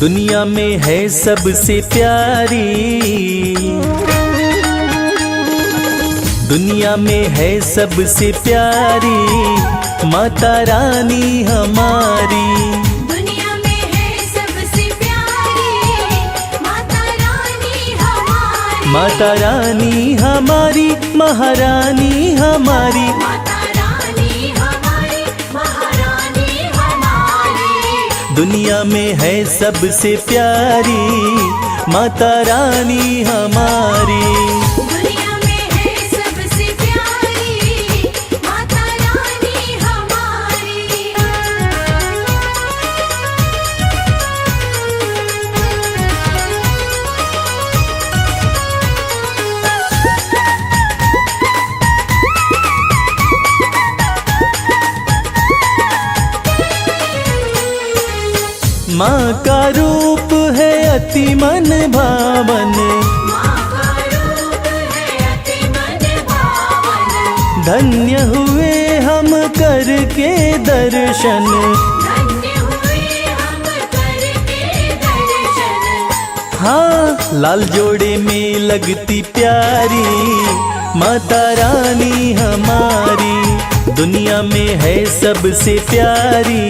दुनिया में है सबसे प्यारी, दुनिया में है सबसे प्यारी माता रानी हमारी। दुनिया में है सबसे प्यारी माता रानी हमारी। माता रानी हमारी, महारानी हमारी। माता रानी हमारी, महारानी हमारी। दुनिया में है सबसे प्यारी माता रानी हमारी। दुनिया में है सबसे प्यारी माता रानी हमारी। माँ का रूप है अति मन भावन, माँ का रूप है अति मन भावन। धन्य हुए हम करके दर्शन। धन्य हुए हम करके दर्शन। हाँ, लाल जोड़े में लगती प्यारी माता रानी हमारी। दुनिया में है सबसे प्यारी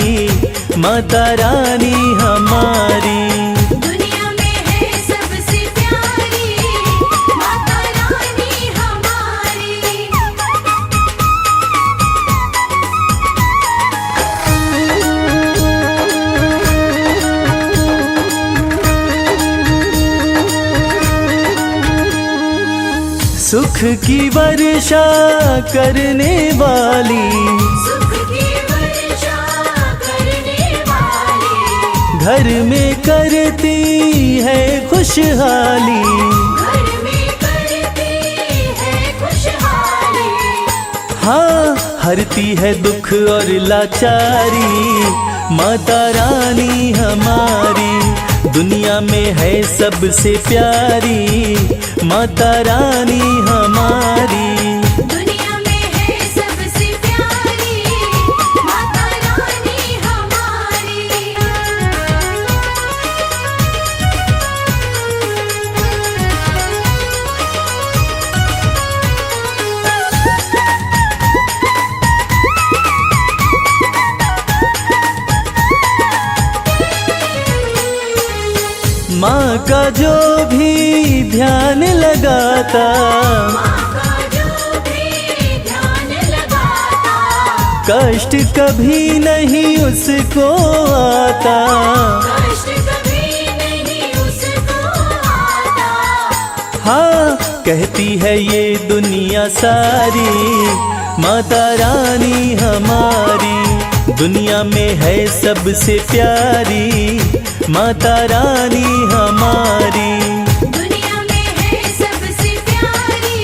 माता रानी हमारी। दुनिया में है सबसे प्यारी माता रानी हमारी। सुख की वर्षा करने वाली, सुख की वर्षा करने वाली। घर में करती है खुशहाली। घर में करती है खुशहाली। हाँ, हरती है दुख और लाचारी माता रानी हमारी। दुनिया में है सबसे प्यारी माता रानी हमारी। दुनिया में है सबसे प्यारी माता रानी हमारी। माँ का जो भी ध्यान लगाता, माँ का जो भी ध्यान लगाता। कष्ट कभी नहीं उसको आता। कष्ट कभी नहीं उसको आता। हाँ, कहती है ये दुनिया सारी माता रानी हमारी। दुनिया में है सबसे प्यारी माता रानी हमारी। दुनिया में है सबसे प्यारी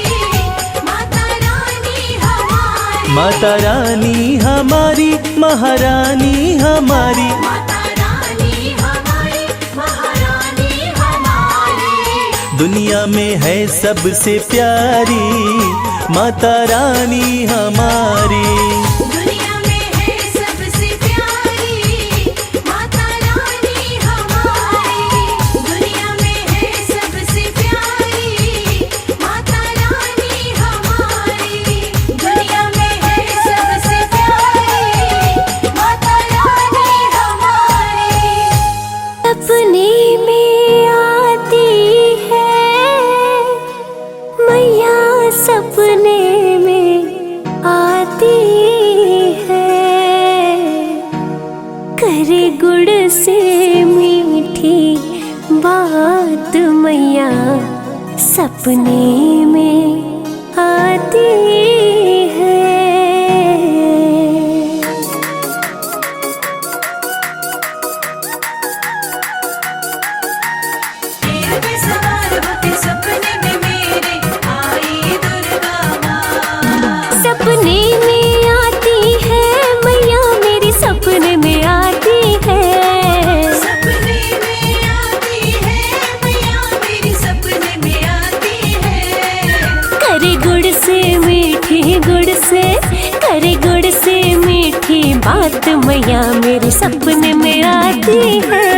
माता रानी हमारी। माता रानी हमारी, महारानी हमारी। माता रानी हमारी, महारानी हमारी। दुनिया में है सबसे प्यारी माता रानी हमारी। दुनिया में है सबसे प्यारी माता रानी हमारी। दुनिया में है सबसे प्यारी माता रानी हमारी। दुनिया में है सबसे प्यारी माता रानी हमारी। सपने में आती है मैया, सपने में आती है। करे गुड़ से मीठी बात मैया, सपने में आती है। तेरे पे सवार होके सपने में मेरे आई दुर्गा माँ। सपने में आती है मैया मेरी, सपने में आती है। सपने में आती है मैया मेरी, सपने में आती है। करे गुड़ से मीठी, गुड़ से करे गुड़ से मीठी बात मैया मेरे सपने में आती है।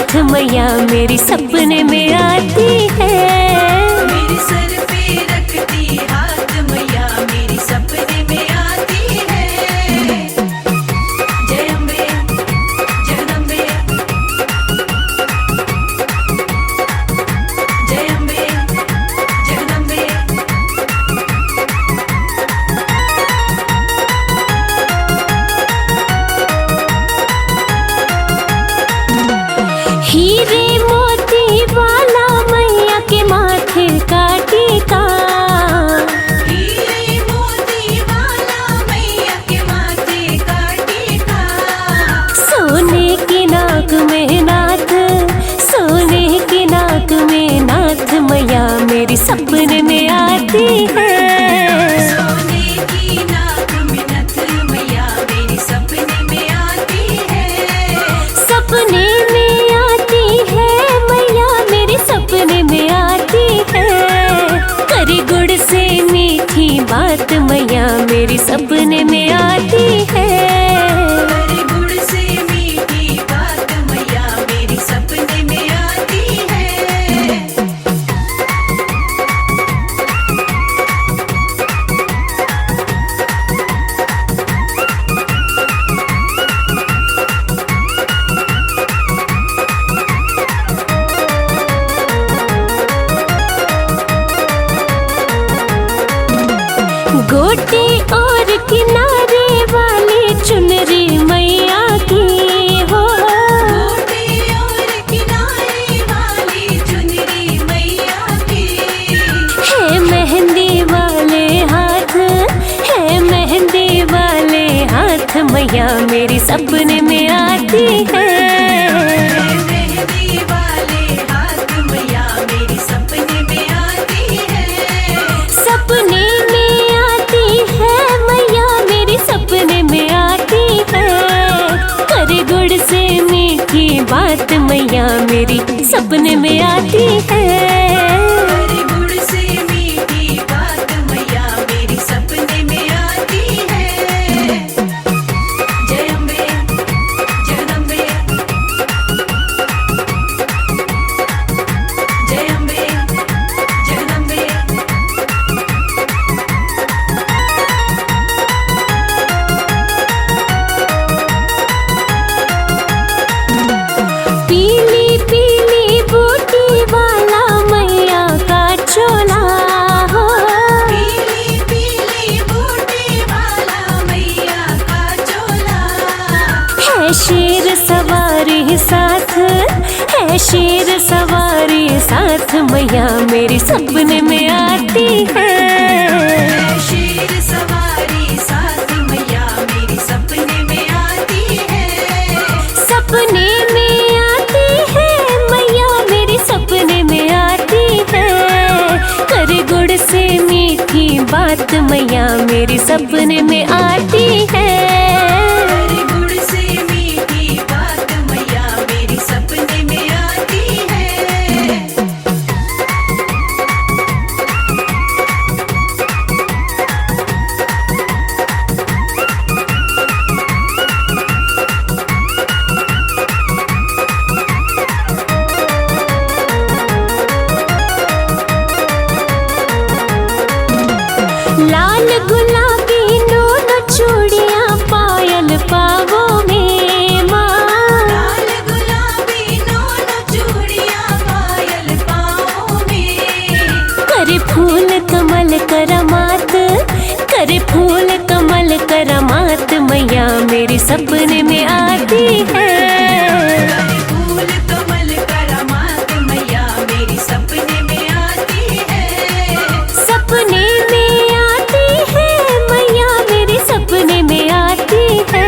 हाथ मैया मेरी सपने में आती है। मेरे सर पे रखती हाथ मैया मेरी सपने में आती है। जय अम्बे जगदम्बे, जय अम्बे जगदम्बे। हीरे मोती वाला मैया के माथे का टीका, हीरे मोती वाला मैया के माथे का टीका। सोने की नाक में नाथ, सोने की नाक में नाथ मैया मेरी सपने में आती है। सोने की नाक में नाथ मैया मेरी सपने में आती है। सपने सपने में आती है। करी गुड़ से मीठी बात मैया मेरी सपने में आती है। करी गुड़ से मीठी बात मैया मेरी सपने में आती है। गोटी और किनारे वाली चुनरी मैया की हो, गोटी और किनारे वाली चुनरी मैया की। है मेहंदी वाले हाथ, है मेहंदी वाले हाथ मैया मेरी सपने में आती है। मेहंदी वाले हाथ मैया मेरी सपने में आती है। सपने सपने में आती है। करे गुड़ से मीठी बात मैया मेरी सपने में आती है। करे गुड़ से मीठी बात मैया मेरी सपने में आती है। जय अम्बे जगदम्बे, जय अम्बे जगदम्बे। पीली पीली बूटी वाला मैया का चोला हो, पीली पीली बूटी वाला मैया का चोला। है शेर सवारी साथ, है शेर सवारी साथ मैया मेरी सपने में आती है। शेर सवारी साथ मैया मेरी सपने में आती है। सपने में आती है मैया मेरी सपने में आती है। करे गुड़ से मीठी बात मैया मेरी सपने में आती है। करे गुड़ से मीठी बात मैया मेरी सपने में आती है। लाल गुलाबी दोनों चूड़ियां पायल पावों में माँ, लाल गुलाबी दोनों चूड़ियां पायल पावों में। करे फूल कमल करमात, करे फूल कमल करमात मैया मेरी सपने में आती है। करे फूल कमल करमात मैया मेरी सपने में आती है। सपने सपने में आती है।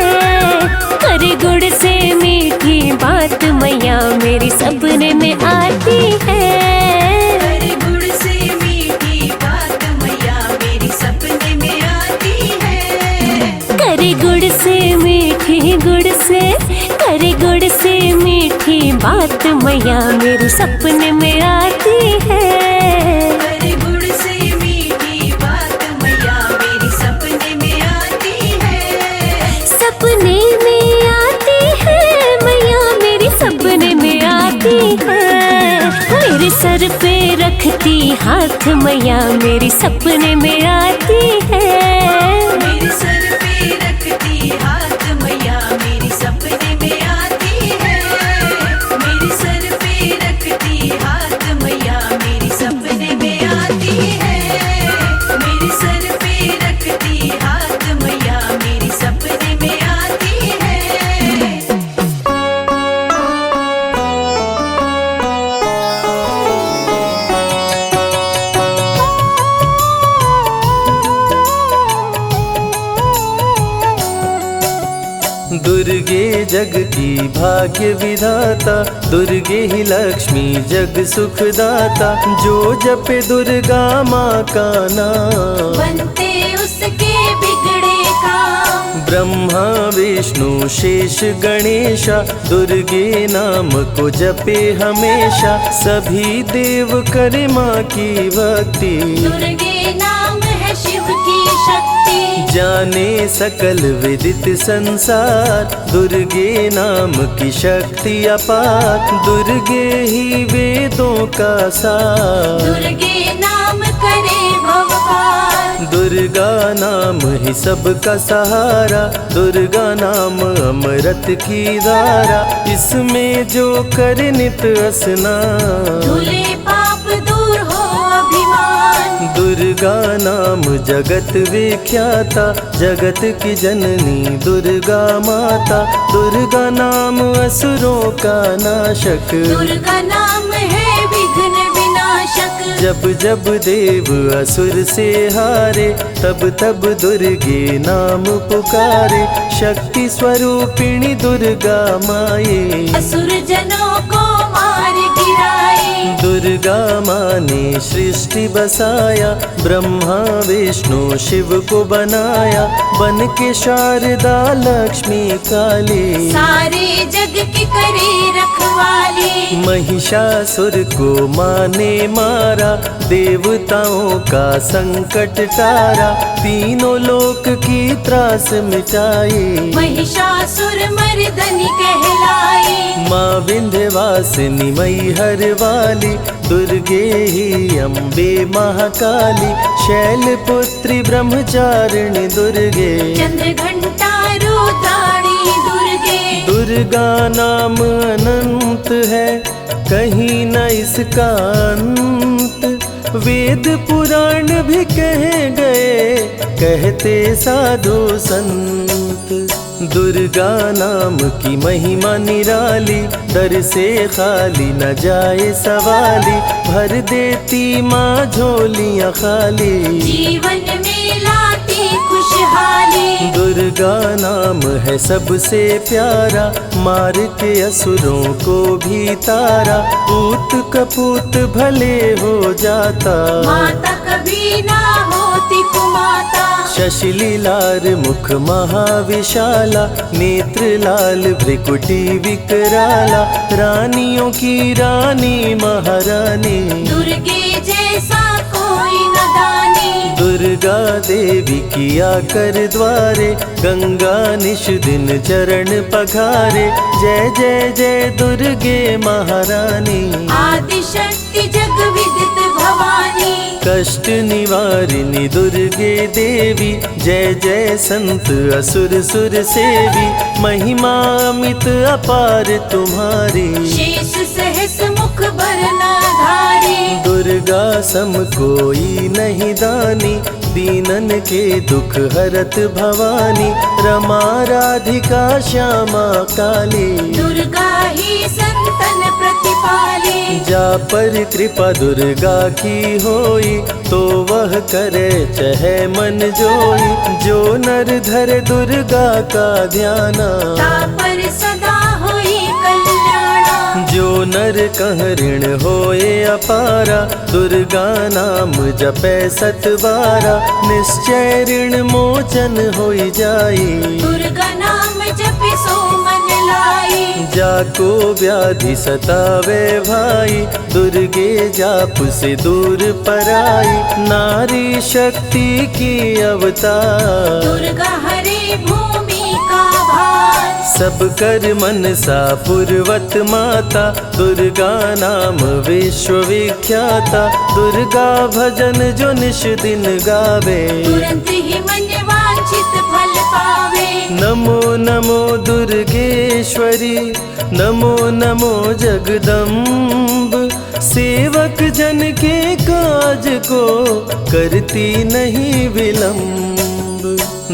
करे गुड़ से मीठी बात मैया मेरी सपने में आती है। करे गुड़ से मीठी बात मैया मेरी सपने में आती है। करे गुड़ से मीठी गुड़ से, करे गुड़ से मीठी बात मैया मेरी सपने में आती है। करे गुड़ से मीठी बात मैया मेरी सपने में आती है। सपने में आती है मैया मेरी सपने में आती हाथ मैया मेरी सपने में आती है। मेरे सर पे रखती हाथ मैया मेरी सपने में आती है। मेरे सर पे रखती हाथ मैया मेरी सपने में आती है। मेरे सर पे रखती हाथ मैया मेरी सपने में आती है। दुर्गे जग की भाग्य विधाता, दुर्गे ही लक्ष्मी जग सुखदाता। जो जपे दुर्गा माँ का नाम बनते उसके बिगड़े काम। ब्रह्मा विष्णु शेष गणेशा, दुर्गे नाम को जपे हमेशा। सभी देव करे माँ की भक्ति, दुर्गे नाम है शिव की शक्ति। जाने सकल विदित संसार, दुर्गे नाम की शक्ति अपार। दुर्गे ही वेदों का सार, दुर्गे नाम करे भव पार। दुर्गा नाम ही सबका सहारा, दुर्गा नाम अमृत की धारा। इसमें जो करे नित स्नान, धुले पाप दूर हो अभिमान। दुर्गा नाम जगत विख्याता, जगत की जननी दुर्गा माता। दुर्गा नाम असुरों का नाशक, दुर्गा नाम है विघ्न विनाशक। जब जब देव असुर से हारे, तब तब दुर्गे नाम पुकारे। शक्ति स्वरूपिणी दुर्गा माये, असुर जनों को मार गिराए। दुर्गा माँ ने सृष्टि बसाया, ब्रह्मा विष्णु शिव को बनाया। बन के शारदा लक्ष्मी काली, सारे जग की करे रखवाली। महिषासुर को माँ ने मारा, देवताओं का संकट टारा। तीनों लोक की त्रास मिटाई, महिषासुर मर्दनी कहलाई। माँ विंध्यवासिनी मैहर वाली, दुर्गे ही अम्बे महाकाली। शैलपुत्री ब्रह्मचारिणी दुर्गे, चंद्रघंटा रुद्राणी दुर्गे। दुर्गा नाम अनंत है, कहीं न इसका अंत। वेद पुराण भी कह गए, कहते साधु संत। दुर्गा नाम की महिमा निराली, दर से खाली न जाए सवाली। भर देती माँ झोलियाँ खाली, जीवन में लाती खुशहाली। दुर्गा नाम है सबसे प्यारा, मार के असुरों को भी तारा। पूत कपूत भले हो जाता, माता कभी ना होती कुमाता। शशिलीलार मुख महाविशाला, नेत्र लाल भ्रिकुटी विकराला। रानियों की रानी महारानी, दुर्गे जैसा कोई न दानी। दुर्गा देवी किया कर द्वारे, गंगा निश दिन चरण पखारे। जय जय जय दुर्गे महारानी, आदि शक्ति जग विदित भवानी। कष्ट निवारिणी दुर्गे देवी, जय जय संत असुर सुर सेवी। महिमा अमित अपार तुम्हारी, शेष सहस मुख बरनाधारी। दुर्गा सम कोई नहीं दानी, दीनन के दुख हरत भवानी। रमा राधिका श्यामा काली, दुर्गा ही संतन प्रतिपाली। जा पर कृपा दुर्गा की होई, तो वह करे चहे मन जोई। जो नर धर दुर्गा का ध्याना, ता पर सदा होई कल्याणा। जो नर कह ऋण होए अपारा, दुर्गा नाम जपै सत बारा। निश्चय ऋण मोचन होई जाई, दुर्गा नाम जपे सो मन लाई। जाको व्याधि सतावे भाई, दुर्गे जाप से दूर पराई। नारी शक्ति की अवतार, दुर्गा हरे भूमि का भार। सब कर मनसा पूर्वत माता, दुर्गा नाम विश्वविख्याता। दुर्गा भजन जो निश दिन गावे, तुरंत ही मन वांछित फल पावे। नमो नमो दुर्गेश्वरी, नमो नमो जगदम्ब। सेवक जन के काज को करती नहीं विलम्ब।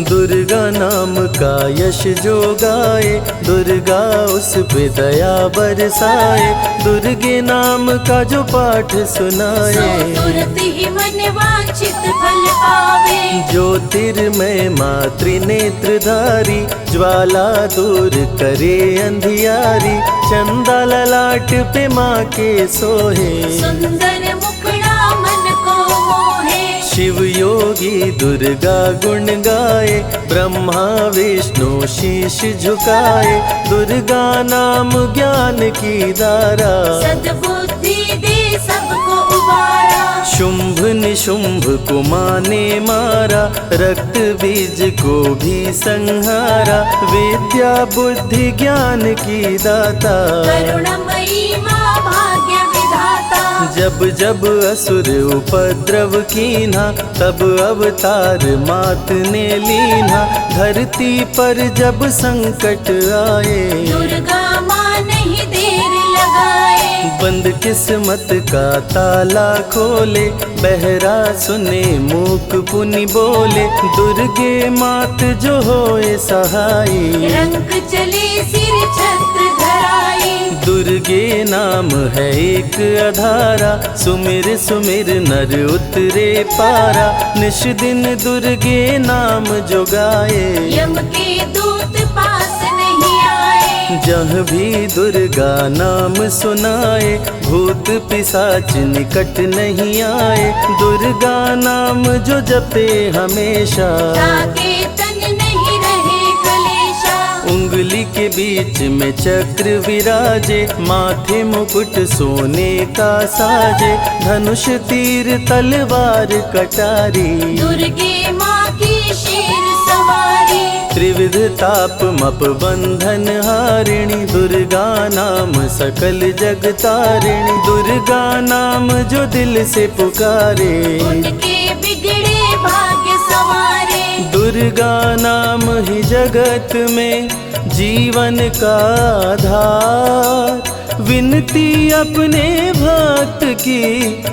दुर्गा नाम का यश जो गाए, दुर्गा उस पे दया बरसाए। दुर्गे नाम का जो पाठ सो सुनाए, तुरंत ही मन वांछित फल पावे। ज्योतिर्मय मातृ नेत्रधारी, ज्वाला दूर करे अंधियारी। चंदा ललाट पे माँ के सोहे, सुंदर मुखड़ा मन को मोहे। शिव योगी दुर्गा गुण गाए, ब्रह्मा विष्णु शीश झुकाए। दुर्गा नाम ज्ञान की धारा, सद्बुद्धि दे सबको उबारा। शुंभ निशुंभ को माने मारा, रक्त बीज को भी संहारा। विद्या बुद्धि ज्ञान की दाता, करुणमयी माँ भाग्य विधाता। जब जब असुर उपद्रव कीन्हा, तब अवतार मात ने लीन्हा। धरती पर जब संकट आए, दुर्गा माँ नहीं देर लगाए। बंद किस्मत का ताला खोले, बहरा सुने मूक पुनि बोले। दुर्गे मात जो होए सहाई, रंग चले सिर छत्र धराई। दुर्गे नाम है एक अधारा, सुमिर सुमिर नर उतरे पारा। निश दिन दुर्गे नाम जो गाए, यम के दूत पास नहीं आए। जहाँ भी दुर्गा नाम सुनाए, भूत पिशाच निकट नहीं आए। दुर्गा नाम जो जपे हमेशा, ताके तन नहीं रहे कलेशा। उंगली के बीच में चक्र विराजे, माथे मुकुट सोने का साजे। धनुष तीर तलवार कटारी, दुर्गे माँ की शेर सवारी। त्रिविध ताप मप बंधन हारिणी, दुर्गा नाम सकल जग तारिणी। दुर्गा नाम जो दिल से पुकारे, उनके बिगड़े भाग्य सवारे। दुर्गा नाम ही जगत में जीवन का आधार। विनती अपने भक्त की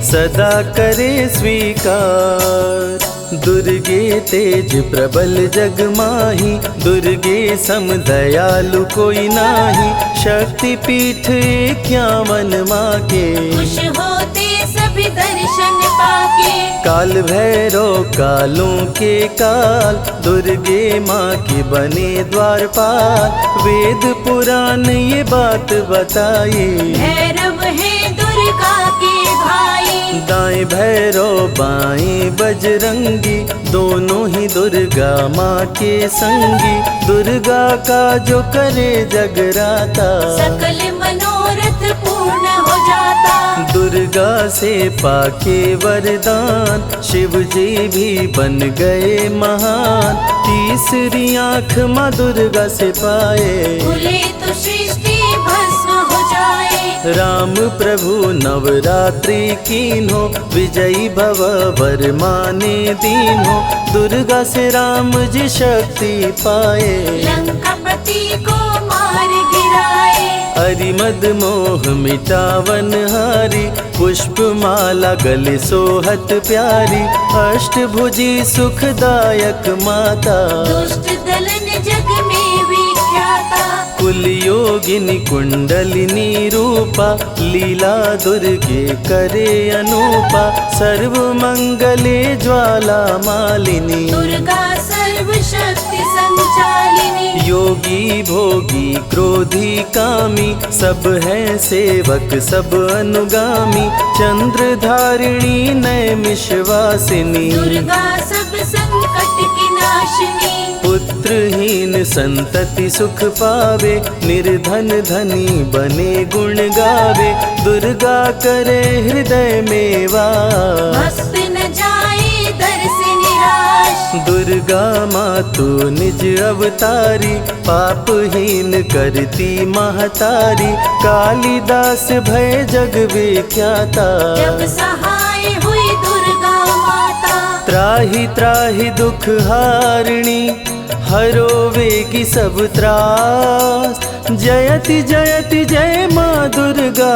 सदा करे स्वीकार। दुर्गे तेज प्रबल जग माही, दुर्गे सम दयालु कोई नाही। शक्ति पीठ 51 माँ के, खुश होते सभी दर्शन पाके। काल भैरव कालों के काल, दुर्गे माँ के बने द्वारपाल। वेद पुराण ये बात बताई, भैरव है दुर्गा के भाई। दाएं भैरव बाएं बजरंगी, दोनों ही दुर्गा माँ के संगी। दुर्गा का जो करे जगराता, सकल मनोरथ पूर्ण हो जाता। दुर्गा से पाके वरदान, शिव जी भी बन गए महान। तीसरी आँख माँ दुर्गा से पाए, खुले तो सृष्टि भस्म हो जाए। राम प्रभु नवरात्रि कीन्हो, विजयी भव वर माने दीन्हो। दुर्गा से राम जी शक्ति पाए, लंकापति को मार गिराए। अरिमद मोह मिटावन हारी, पुष्प माला गले सोहत प्यारी। अष्टभुजी सुखदायक माता, दुष्ट दलन जग में विख्याता। कुल योगिनी कुंडलिनी रूपा, लीला दुर्गे करे अनूपा। सर्व मंगले ज्वाला मालिनी, दुर्गा सर्वशक्ति संचालिनी। योगी भोगी क्रोधी कामी, सब हैं सेवक सब अनुगामी। चंद्र धारिणी नैमिषवासिनी, दुर्गा सब संकट की नाशिनी। पुत्रहीन संतति सुख पावे, निर्धन धनी बने गुण गावे। दुर्गा करे हृदय में वास, भक्त न जाए दर से निराश। दुर्गा माँ तू निज अवतारी, पापहीन करती महतारी, कालिदास भय जग विख्याता। जब सहाय हुई दुर्गा माता, त्राहि त्राहि दुख हारिणी, हरो वेगी सब त्रास। जयति जयति जय माँ दुर्गा,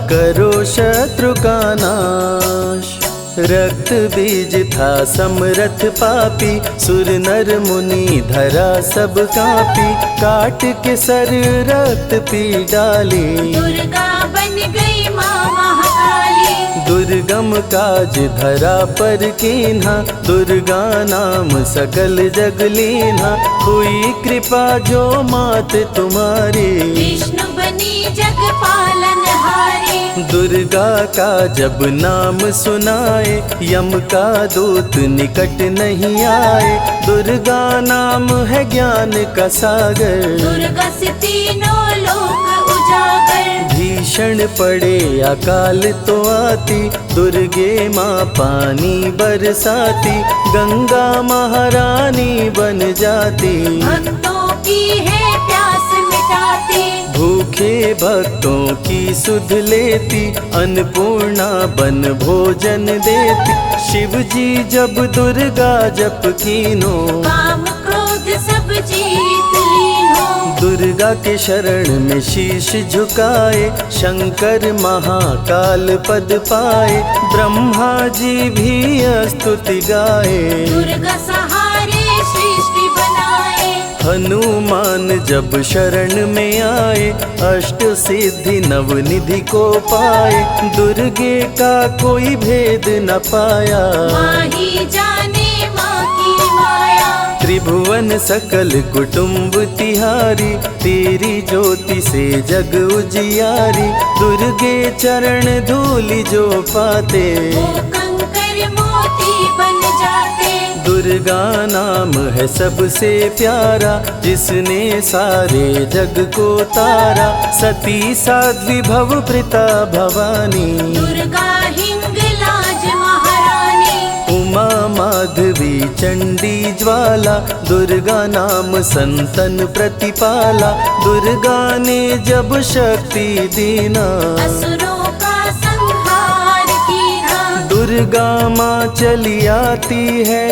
करो शत्रु का नाश। रक्त बीज था समरथ पापी, सुर नर मुनि धरा सब कापी, काट के सर रक्त पी डाली। दुर्गा बन गई माँ महाकाली, दुर्गम काज धरा पर कीन्हा, दुर्गा नाम सकल जग लीन्हा। हुई कृपा जो मात तुम्हारी, विष्णु बनी जग पालनहारी। दुर्गा का जब नाम सुनाए, यम का दूत निकट नहीं आए। दुर्गा नाम है ज्ञान का सागर, दुर्गा से तीनों लोक उजागर। भीषण पड़े अकाल तो आती, दुर्गे माँ पानी बरसाती। गंगा महारानी बन जाती, भक्तों की है प्यास मिटाती। भूखे भक्तों की सुध लेती, अन्नपूर्णा बन भोजन देती। शिव जी जब दुर्गा जप कीनो, काम क्रोध सब जीत लीनो। दुर्गा के शरण में शीश झुकाए, शंकर महाकाल पद पाए। ब्रह्मा जी भी स्तुति गाए, दुर्गा सहारे सृष्टि बनाए। हनुमान जब शरण में आए, अष्ट सिद्धि नवनिधि को पाए। दुर्गे का कोई भेद न पाया, माँ ही जाने माँ की माया। त्रिभुवन सकल कुटुंब तिहारी, तेरी ज्योति से जग उजियारी। दुर्गे चरण धूलि जो पाते, वो कंकर मोती बन जाते। दुर्गा नाम है सबसे प्यारा, जिसने सारे जग को तारा। सती साध्वी भव प्रीता भवानी, दुर्गा हिंगलाज महारानी। उमा माधवी चंडी ज्वाला, दुर्गा नाम संतन प्रतिपाला। दुर्गा ने जब शक्ति दीना, असुरों का संहार कीना। दुर्गा माँ चली आती है,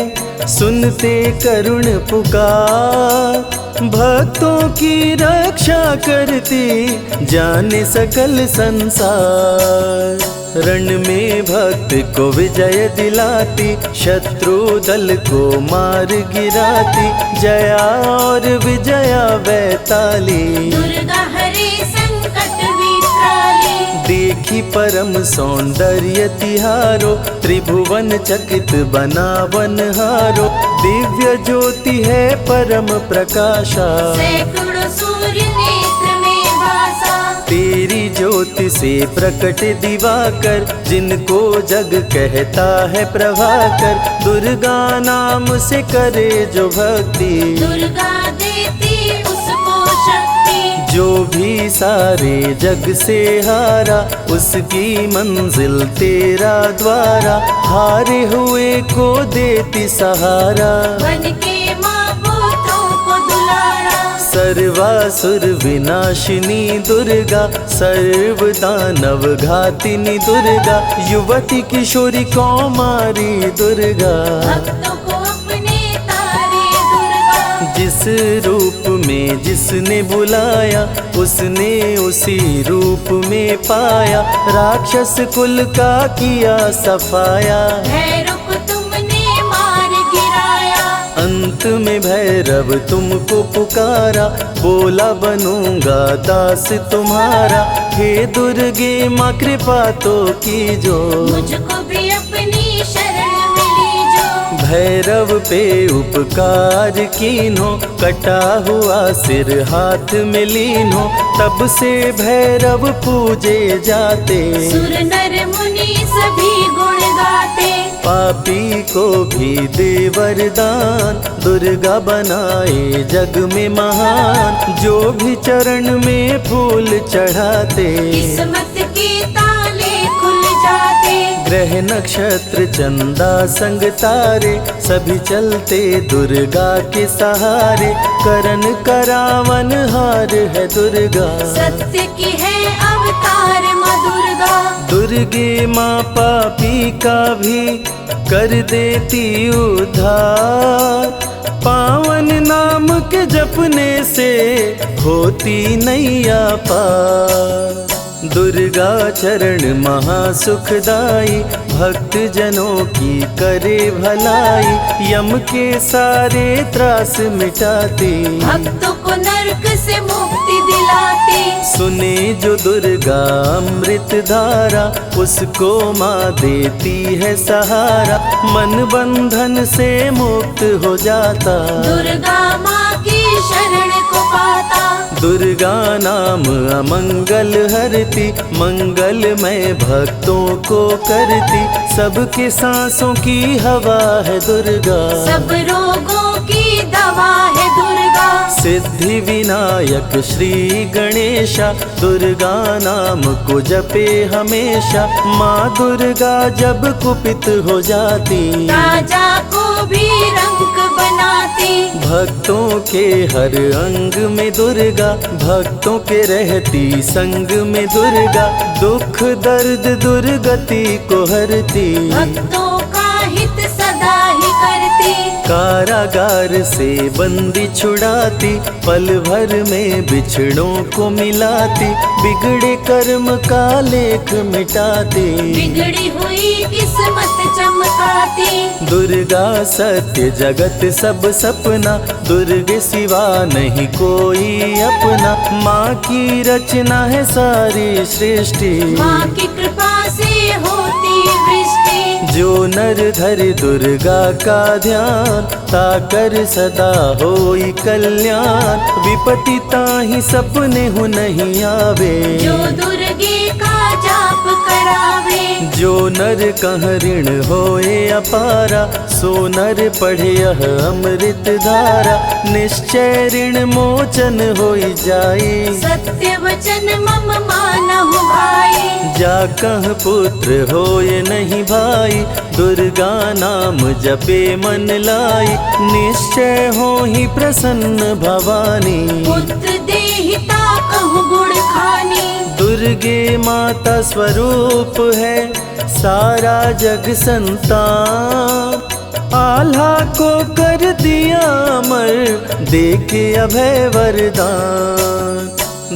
सुनते करुण पुकार। भक्तों की रक्षा करती, जाने सकल संसार। रण में भक्त को विजय दिलाती, शत्रु दल को मार गिराती। जया और विजया वैताली, दुर्गा हरे संकट विकराली। देखी परम सौंदर्य तिहारो, त्रिभुवन चकित बनावन हारो। दिव्य ज्योति है परम प्रकाशा, सैकड़ों सूर्य नेत्र में भासा। तेरी ज्योति से प्रकट दिवाकर, जिनको जग कहता है प्रभाकर। दुर्गा नाम से करे जो भक्ति, दुर्गा देती उसको शक्ति। जो भी सारे जग से हारा, उसकी मंजिल तेरा द्वारा। हारे हुए को देती सहारा, बन के माँ पुत्रों को दुलारा। सर्वासुर विनाशिनी दुर्गा, सर्व दानव घातिनी दुर्गा। युवती किशोरी कौमारी दुर्गा, भक्तों को अपने तारे दुर्गा। जिस रूप में जिसने बुलाया, उसने उसी रूप में पाया। राक्षस कुल का किया सफाया, भैरव को तुमने मार गिराया। अंत में भैरव तुमको पुकारा, बोला बनूंगा दास तुम्हारा। हे दुर्गे माँ कृपा तो कीजो, मुझको भी अपनी शरण में लीजो। भैरव पे उपकार कीन्हो, कटा हुआ सिर हाथ में लीन्हो। तब से भैरव पूजे जाते, सुर नर मुनि सभी गुण गाते। पापी को भी दे वरदान, दुर्गा बनाए जग में महान। जो भी चरण में फूल चढ़ाते, किस्मत के ताले खुल जाते। ग्रह नक्षत्र चंदा संग तारे, सभी चलते दुर्गा के सहारे। करन करावन हार है दुर्गा, सत्य की है अवतार माँ दुर्गा। दुर्गे माँ पापी का भी कर देती उद्धार। पावन नाम के जपने से होती नैया पार। दुर्गा चरण महासुखदाई, भक्त जनों की करे भलाई। यम के सारे त्रास मिटाती, भक्तों को नरक से मुक्ति दिलाती। सुने जो दुर्गा अमृत धारा, उसको माँ देती है सहारा। मन बंधन से मुक्त हो जाता, दुर्गा माँ की शरण को पाता। दुर्गा नाम अमंगल हरती, मंगलमय भक्तों को करती। सबके सांसों की हवा है दुर्गा, सब रोगों की दवा है दुर्गा। सिद्धि विनायक श्री गणेशा, दुर्गा नाम को जपे हमेशा। माँ दुर्गा जब कुपित हो जाती, राजा को भी रंक बनाती। भक्तों के हर अंग में दुर्गा, भक्तों के रहती संग में दुर्गा। दुख दर्द दुर्गति को हरती, भक्तों का हित सदा ही करती। कारागार से बंदी छुड़ाती, पल भर में बिछड़ों को मिलाती। बिगड़े कर्म का लेख मिटाती, बिगड़ी हुई किस्मत चमकाती। दुर्गा सत्य जगत सब सपना, दुर्गे सिवा नहीं कोई अपना। माँ की रचना है सारी सृष्टि, माँ की कृपा से होती वृष्टि। जो नर धरे दुर्गा का ध्यान, ताकर सदा होई कल्याण। विपत्ति ताहि सपने हो नहीं आवे, जो दुर्गे का जाप करावे। जो नर कह ऋण होए अपारा, सो नर पढ़े यह अमृत धारा। निश्चय ऋण मोचन होई जाए, सत्य वचन मम मानहु भाई। जा कह पुत्र होए नहीं भाई, दुर्गा नाम जपे मन लाई। निश्चय हो ही प्रसन्न भवानी, पुत्र देहिता कहु गुण खानी। दुर्गे माता स्वरूप है सारा जग संतान। आल्हा को कर दिया अमर, देके अभय वरदान।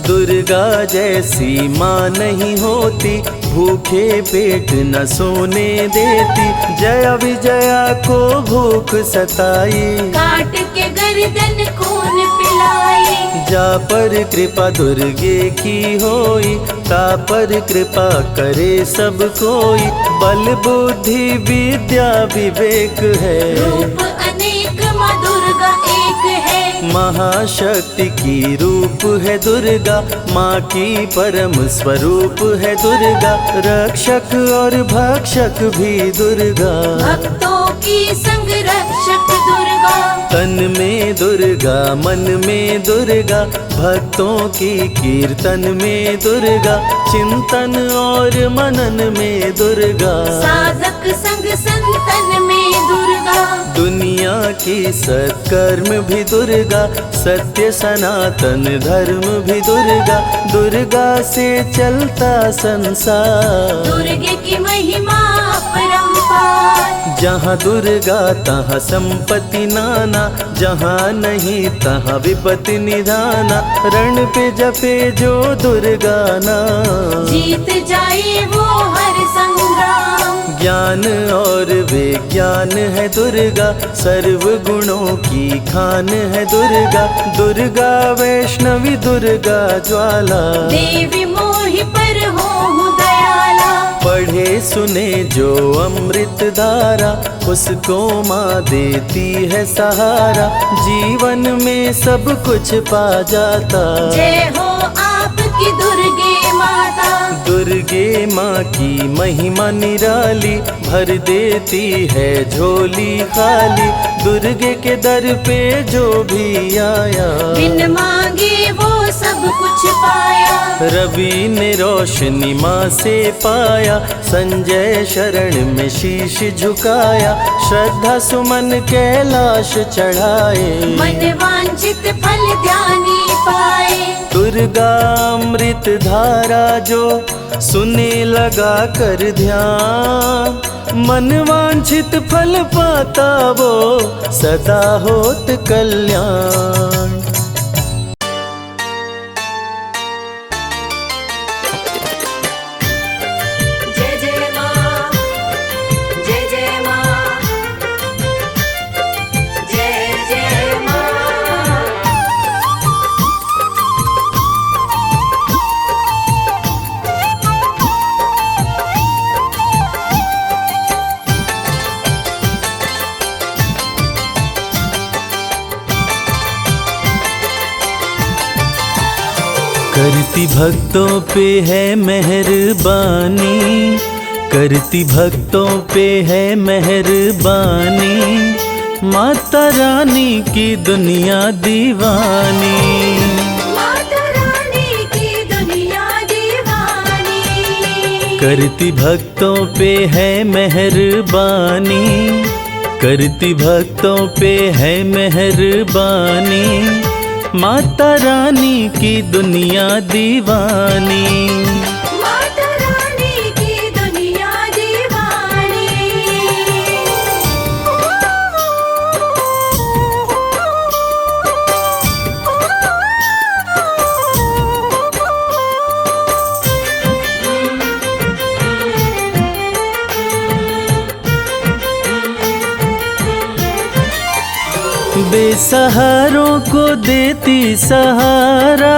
दुर्गा जैसी माँ नहीं होती, भूखे पेट न सोने देती। जया विजया को भूख सताई, काट के गर्दन खून पिलाई। जा पर कृपा दुर्गे की होई, ता पर कृपा करे सब कोई। बल बुद्धि विद्या विवेक है, रूप अनेक माँ दुर्गा एक है। महाशक्ति की रूप है दुर्गा, माँ की परम स्वरूप है दुर्गा। रक्षक और भक्षक भी दुर्गा, भक्तों की संग रक्षक दुर्गा। तन में दुर्गा मन में दुर्गा, भक्तों की कीर्तन में दुर्गा। चिंतन और मनन में दुर्गा, साधक संग संतन में दुर्गा। दुनिया की सत्कर्म भी दुर्गा, सत्य सनातन धर्म भी दुर्गा। दुर्गा से चलता संसार, दुर्गे की महिमा अपरंपार। जहाँ दुर्गा तहाँ संपत्ति नाना, जहाँ नहीं तहाँ विपत्ति निधाना। रण पे जपे जो दुर्गा नाम, जीत जाए वो हर संग्राम। ज्ञान और विज्ञान है दुर्गा, सर्व गुणों की खान है दुर्गा। दुर्गा वैष्णवी दुर्गा ज्वाला, देवी मोहि पर हो दयाला। पढ़े सुने जो अमृत धारा, उसको माँ देती है सहारा। जीवन में सब कुछ पा जाता, जय हो आपकी दुर्गे माता। दुर्गे माँ की महिमा निराली, भर देती है झोली खाली। दुर्गे के दर पे जो भी आया, बिन मांगे वो सब कुछ पाया। रवि ने रोशनी माँ से पाया, संजय शरण में शीश झुकाया, श्रद्धा सुमन कैलाश चढ़ाए। मन वांछित फल ध्यानी पाए। दुर्गा अमृत धारा जो सुने लगा कर ध्यान, मन वांछित फल पाता वो सदा होत कल्याण। जय जय माँ, जय जय माँ, जय जय माँ। करती भक्तों पे है मेहरबानी, करती भक्तों पे है मेहरबानी, माता रानी की दुनिया दीवानी। माता रानी की दुनिया दीवानी। करती भक्तों पे है मेहरबानी, करती भक्तों पे है मेहरबानी, माता रानी की दुनिया दीवानी। माता रानी की दुनिया दीवानी। बेसहारों को देती सहारा,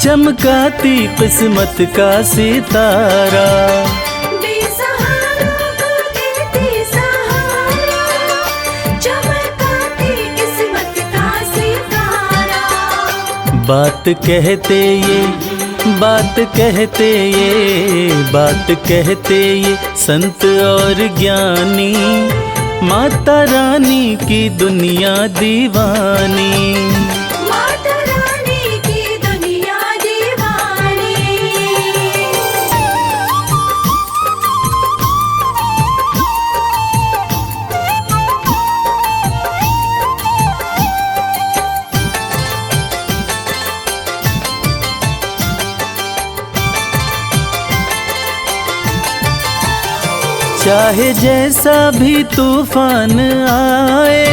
चमकाती किस्मत का सितारा। बेसहारों को देती सहारा, चमकाती किस्मत का सितारा। बात कहते ये, बात कहते ये, बात कहते ये संत और ज्ञानी, माता रानी की दुनिया दीवानी। माता रानी की दुनिया दीवानी। चाहे जैसा भी तूफान आए,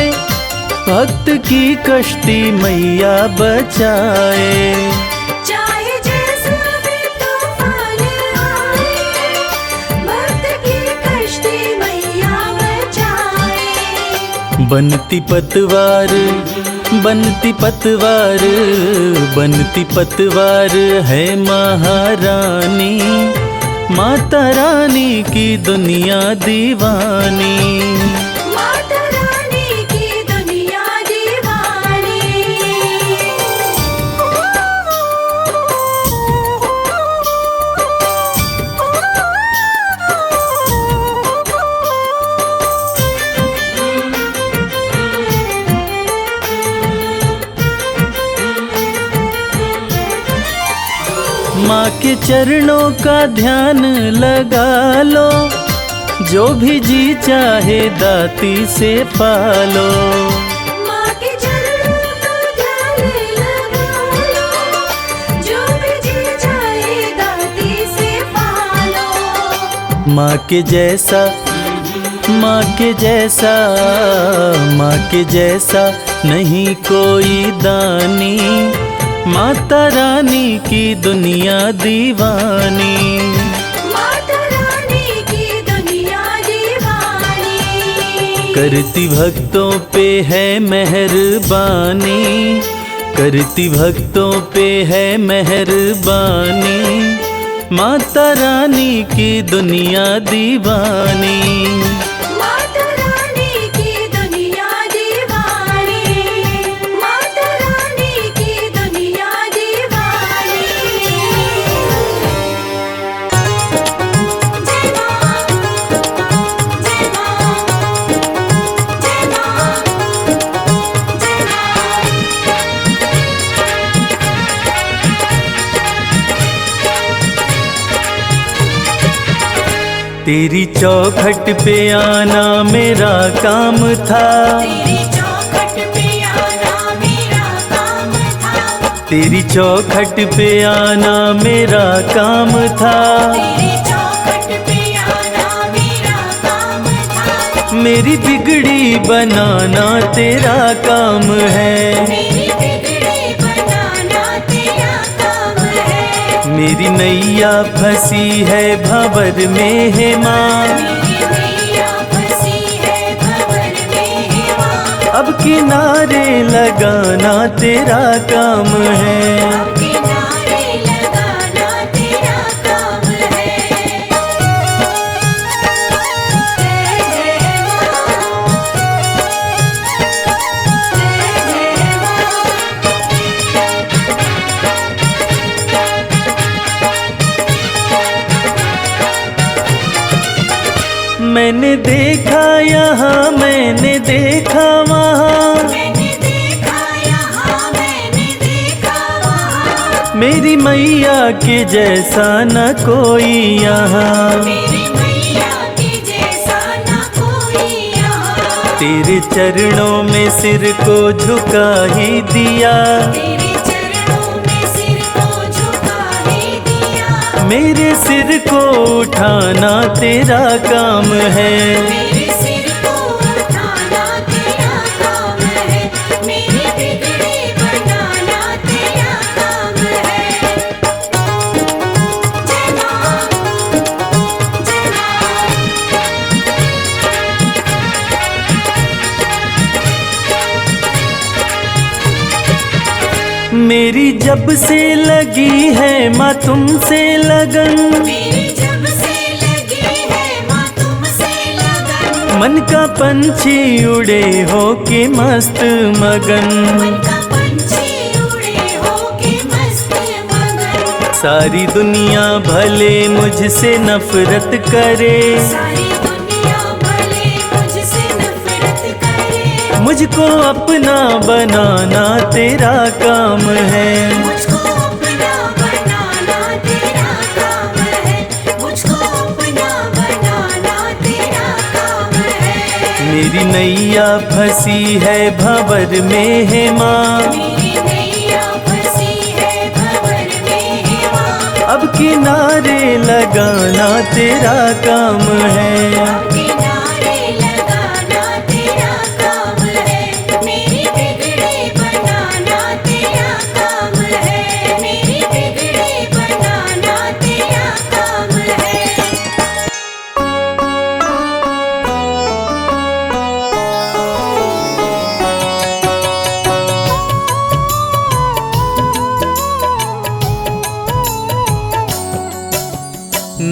भक्त की कश्ती मैया बचाए। चाहे जैसा भी तूफान आए, भक्त की कश्ती मैया बचाए। बनती पतवार, बनती पतवार, बनती पतवार है महारानी, माता रानी की दुनिया दीवानी। माता रानी की दुनिया दीवानी। माँ के चरणों का ध्यान लगा लो, जो भी जी चाहे दाती से पालो। माँ के चरणों का ध्यान लगा लो, जो भी जी चाहे दाती से पालो। माँ के जैसा, माँ के जैसा, माँ के जैसा नहीं कोई दानी, माता रानी की दुनिया दीवानी। माता रानी की दुनिया दीवानी। करती भक्तों पे है मेहरबानी, करती भक्तों पे है मेहरबानी, माता रानी की दुनिया दीवानी। माता रानी की दुनिया दीवानी। माता रानी की दुनिया दीवानी। जय माँ, जय माँ, जय माँ, जय माँ। तेरी चौखट पे आना मेरा काम था, तेरी चौखट पे आना मेरा काम था, तेरी चौखट पे आना मेरा काम था, तेरी चौखट पे आना मेरा काम था, मेरी बिगड़ी बनाना तेरा काम है, मेरी बिगड़ी बनाना तेरा काम है, मेरी नैया फंसी है भंवर में है माँ, मेरी नैया फंसी है भंवर में है माँ, अब किनारे लगाना तेरा काम है, अब किनारे लगाना तेरा काम है। जय जय माँ, जय जय माँ। मैंने देखा यहाँ मैंने देखा वहाँ, मैंने देखा यहाँ मैंने देखा वहाँ, मेरी मैया के जैसा न कोई यहाँ, मेरी मैया के जैसा न कोई यहाँ, तेरे चरणों में सिर को झुका ही दिया, तेरे चरणों में सिर को झुका ही दिया, मेरे सिर को उठाना तेरा काम है, मेरे सिर को उठाना तेरा काम है, मेरी बिगड़ी बनाना तेरा काम है। जय माँ, जय माँ। मेरी जब से लगी है माँ तुमसे लगन, मेरी जब से लगी है माँ तुमसे लगन, मन का पंछी उड़े हो के मस्त मगन, मन का पंछी उड़े होके मस्त मगन, सारी दुनिया भले मुझसे नफरत करे, सारी दुनिया भले मुझसे नफरत करे, मुझको अपना बनाना तेरा काम है, मुझको अपना बनाना तेरा काम है, मुझको अपना बनाना तेरा काम है, मेरी नैया फंसी है भंवर में है माँ, मेरी नैया फंसी है भंवर में है माँ, अब किनारे लगाना तेरा काम है, अब किनारे लगाना तेरा काम है, मेरी बिगड़ी बनाना तेरा काम है, मेरी बिगड़ी बनाना तेरा काम है।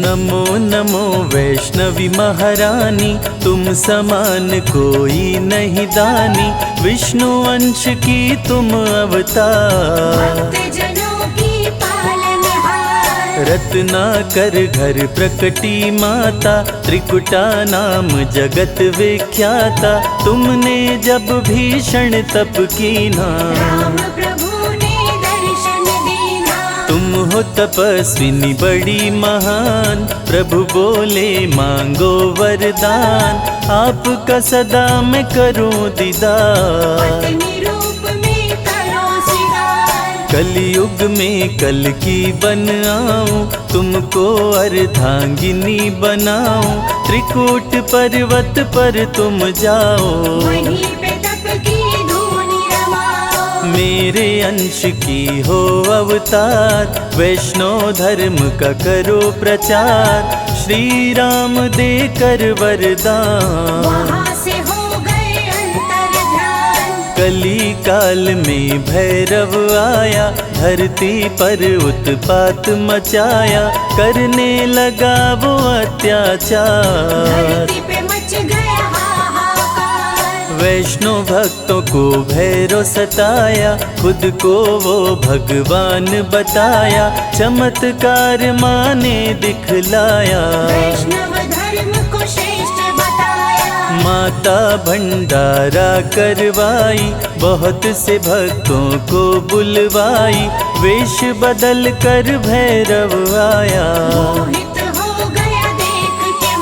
नमो नमो वैष्णवी महारानी, तुम समान कोई नहीं दानी, विष्णु अंश की तुम अवतार, भक्तजनों की पालनहार, रत्नाकर घर प्रकटी माता, त्रिकुटा नाम जगत विख्याता, तुमने जब भीषण तप कीना, राम प्रभु ने दर्शन दीना, तुम हो तपस्विनी बड़ी महान, प्रभु बोले मांगो वरदान, आपका सदा मैं करूं दीदार, पत्नी रूप में करो सिंगार, कलयुग में कल की बन आऊं, तुमको अर्धांगिनी बनाऊं, त्रिकूट पर्वत पर तुम जाओ, वहीं पे तप की धूनी रमाओ, मेरे अंश की हो अवतार, वैष्णव धर्म का करो प्रचार, श्री राम देकर वरदान, वहाँ से हो गए अंतर ध्यान, कली काल में भैरव आया, धरती पर उत्पात मचाया, करने लगा वो अत्याचार, धरती पे मच गया हाहाकार, वैष्णव भक्तों को भैरव सताया, खुद को वो भगवान बताया, चमत्कार माँ ने दिखलाया, वैष्णव धर्म को श्रेष्ठ बताया, माता भंडारा करवाई, बहुत से भक्तों को बुलवाई, वेश बदल कर भैरव आया, मोहित हो गया देख के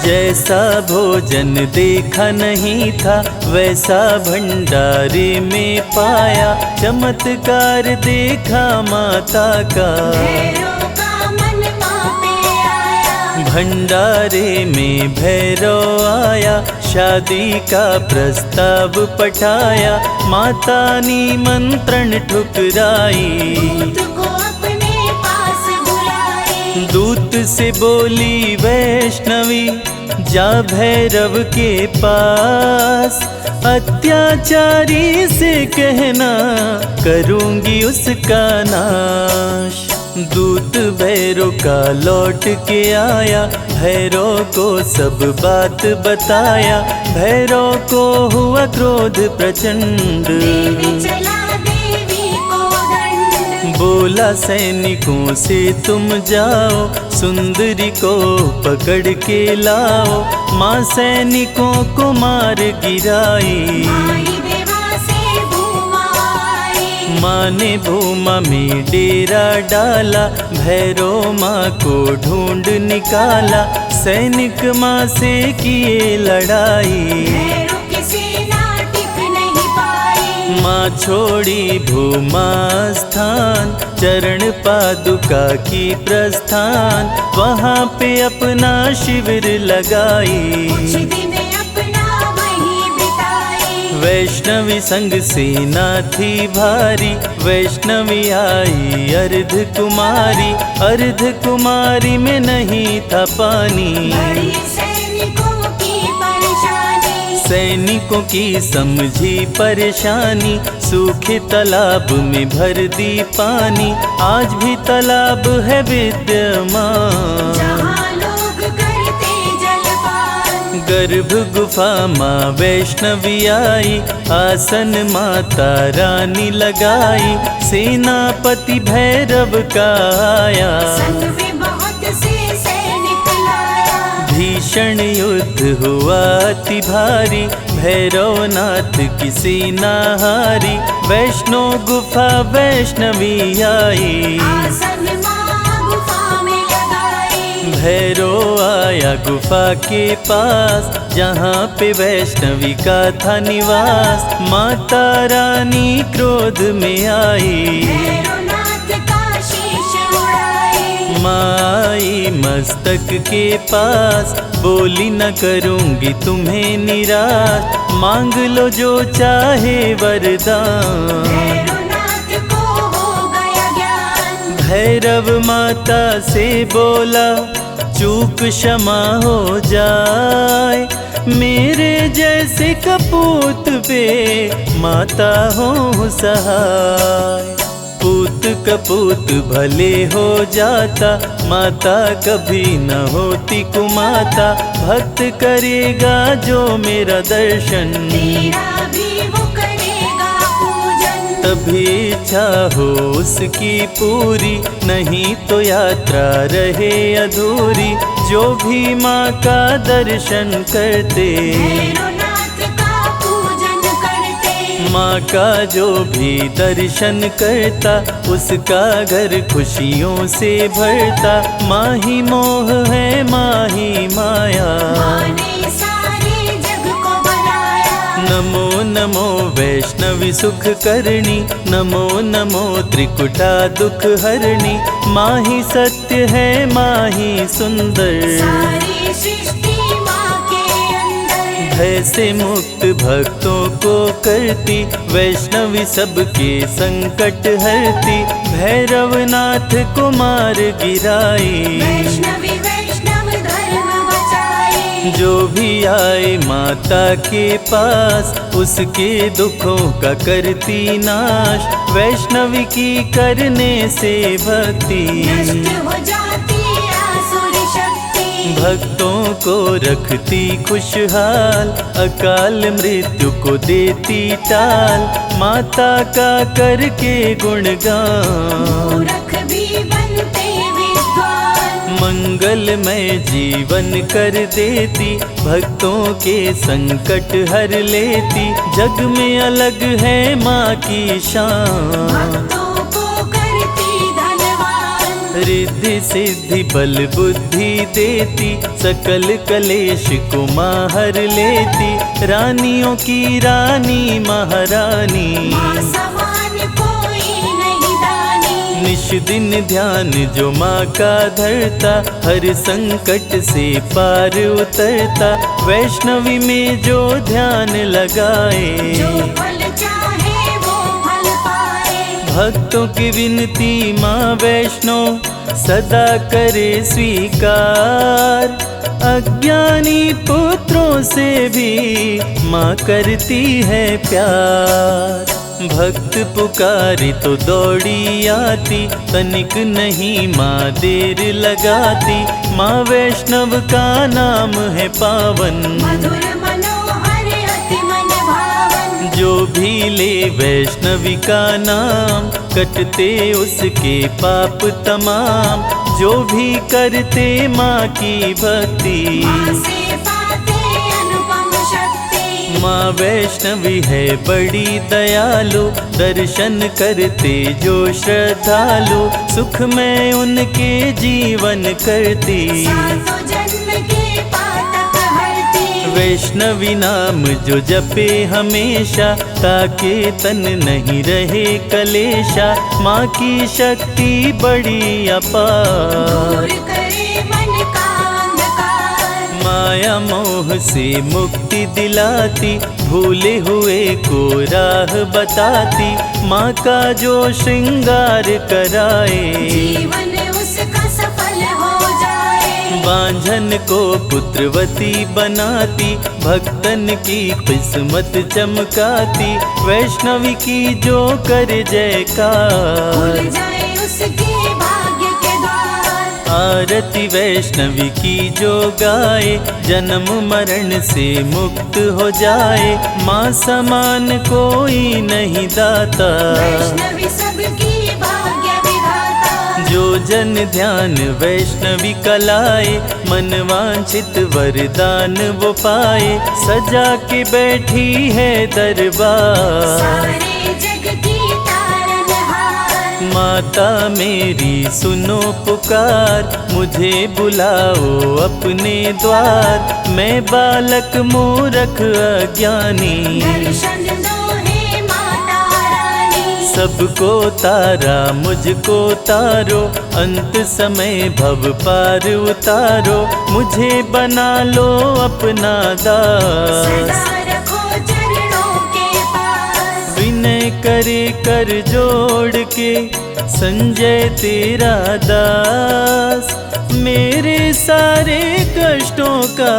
जैसा भोजन देखा नहीं था वैसा भंडारे में पाया, चमत्कार देखा माता का भैरव का मन माँ पे आया। भंडारे में भैरव आया, शादी का प्रस्ताव पठाया, माता निमंत्रण ठुकराई। दूत को अपने पास बुलाई। दूत से बोली वैष्णवी जा भैरव के पास, अत्याचारी से कहना करूंगी उसका नाश। दूत भैरव का लौट के आया, भैरव को सब बात बताया, भैरव को हुआ क्रोध प्रचंड। देवी चला देवी को दंड। बोला सैनिकों से तुम जाओ, सुंदरी को पकड़ के लाओ, माँ सैनिकों को मार गिराई। आई देवा से भूमा आई। माँ ने भूमा में डेरा डाला, भैरव माँ को ढूंढ निकाला, सैनिक माँ से किए लड़ाई। भैरव की सेना टिक नहीं पाई। माँ छोड़ी भूमा स्थान, चरण पादुका की प्रस्थान, वहाँ पे अपना शिविर लगाई। कुछ दिन अपना वहीं बिताई। वैष्णवी संग सेना थी भारी, वैष्णवी आई अर्ध कुमारी, अर्ध कुमारी में नहीं था पानी। बड़ी सैनिकों की परेशानी। सैनिकों की समझी परेशानी, सूखे तालाब में भर दी पानी, आज भी तालाब है विद्यमान। जहाँ लोग करते जलपान। गर्भ गुफा माँ वैष्णवी आई, आसन माता रानी लगाई, सेनापति भैरव का आया। संग में बहुत से सैनिक लाया। भीषण युद्ध हुआ अति भारी, भैरवनाथ की सेना हारी, वैष्णो गुफा वैष्णवी आई। आसन माँ गुफा में लगाई। भैरव आया गुफा के पास, जहाँ पे वैष्णवी का था निवास, माता रानी क्रोध में आई। भैरवनाथ का शीश उड़ाई। माई मस्तक के पास, बोली न करूंगी तुम्हें निराश, मांग लो जो चाहे वरदान। भैरवनाथ को हो गया ज्ञान। भैरव माता से बोला चूक क्षमा हो जाए, मेरे जैसे कपूत पे माता हो सहाय। पूत कपूत भले हो जाता, माता कभी न होती कुमाता, भक्त करेगा जो मेरा दर्शन, तेरा भी वो करेगा पूजन। तभी इच्छा हो उसकी पूरी, नहीं तो यात्रा रहे अधूरी, जो भी माँ का दर्शन करते, भैरवनाथ का पूजन करते। माँ का जो भी दर्शन करता, उसका घर खुशियों से भरता, माँ ही मोह है माँ ही माया। माँ ने सारे जग को बनाया। नमो नमो वैष्णवी सुख करणी, नमो नमो त्रिकुटा दुख हरणी, माँ ही सत्य है माँ ही सुंदर, सारी सृष्टि माँ के अंदर। भय से मुक्त भक्तों को करती, वैष्णवी सबके संकट हरती, भैरवनाथ को मार गिराई। वैष्णवी वैष्णव धर्म बचाई। जो भी आए माता के पास, उसके दुखों का करती नाश, वैष्णवी की करने से भक्ति, नष्ट हो जाती आसुर शक्ति। भक्तों को रखती खुशहाल, अकाल मृत्यु को देती टाल, माता का करके गुणगान, मूर्ख भी बनते विद्वान। मंगलमय जीवन कर देती, भक्तों के संकट हर लेती, जग में अलग है माँ की शान। भक्तों को करती धनवान। रिद्धि सिद्धि बल बुद्धि देती, सकल कलेश को माहर लेती, रानियों की रानी महारानी, माँ समान कोई नहीं दानी। निश दिन ध्यान जो माँ का धरता, हर संकट से पार उतरता, वैष्णवी में जो ध्यान लगाए, जो फल चाहे वो फल पाए। भक्तों की विनती माँ वैष्णो सदा करे स्वीकार, अज्ञानी पुत्रों से भी माँ करती है प्यार। भक्त पुकारी तो दौड़ी आती, तनिक नहीं माँ देर लगाती, माँ वैष्णव का नाम है पावन, मधुर मनोहर अति मन भावन। जो भी ले वैष्णवी का नाम, कटते उसके पाप तमाम, जो भी करते माँ की भक्ति, माँ से पाते अनुपम शक्ति। माँ वैष्णवी है बड़ी दयालु, दर्शन करते जो श्रद्धालु, सुख में उनके जीवन करती, सातों जन्म के पातक हरती। वैष्णवी नाम जो जपे हमेशा, ताके तन नहीं रहे कलेशा, माँ की शक्ति बड़ी अपार। दूर करे मन का अंधकार। माया मोह से मुक्ति दिलाती, भूले हुए को राह बताती, माँ का जो श्रृंगार कराए, जीवन उसका सफल हो जाए। बांझन को पुत्रवती बनाती, भक्तन की किस्मत चमकाती, वैष्णवी की जो कर जयकार, खुल जाए उसके भाग्य के द्वार। आरती वैष्णवी की जो गाए, जन्म मरण से मुक्त हो जाए, माँ समान कोई नहीं दाता, वैष्णवी सबकी भाग्य विधाता। जो जन ध्यान वैष्णवी कलाए, मन वांछित वरदान वो पाए, सजा के बैठी है दरबार। सारे जग की तारनहार। माता मेरी सुनो पुकार, मुझे बुलाओ अपने द्वार, मैं बालक मूरख अज्ञानी, दर्शन दो हे माता रानी। सबको तारा मुझको तारो, अंत समय भव पार उतारो, मुझे बना लो अपना दास। सदा रखो चरणों के पास। विनय करे कर जोड़ के, संजय तेरा दास, मेरे सारे कष्टों का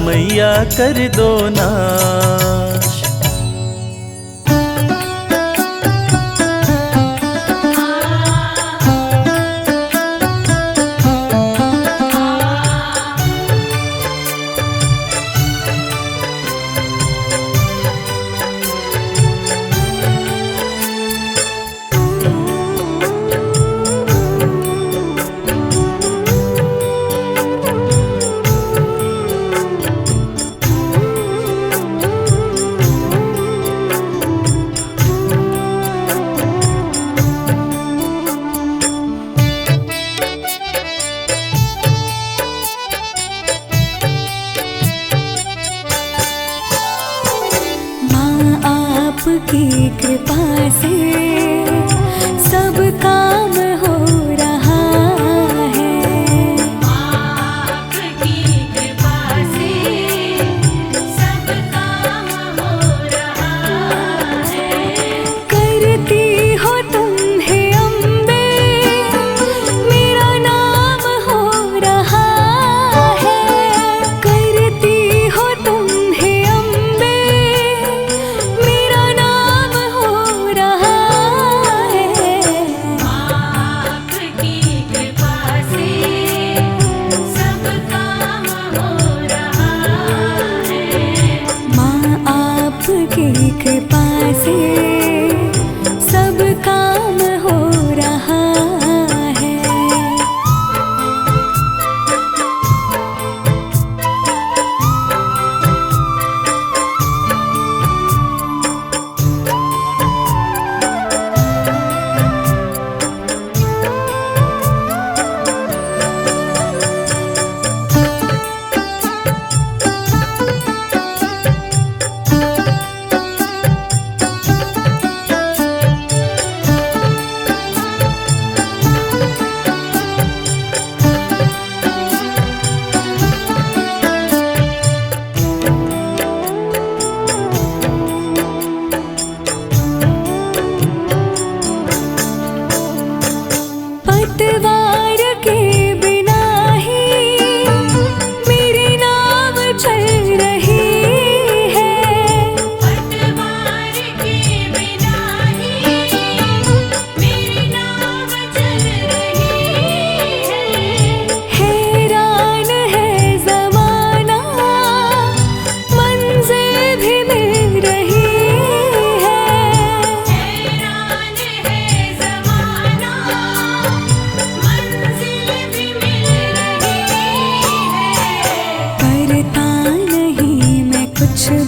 मैया कर दो नाश। आपकी कृपा से सब काम हो रहा है। आपकी कृपा से सब काम हो रहा है। करती हो तुम हे अम्बे, मेरा नाम हो रहा है। करती हो तुम हे अम्बे, मेरा नाम हो रहा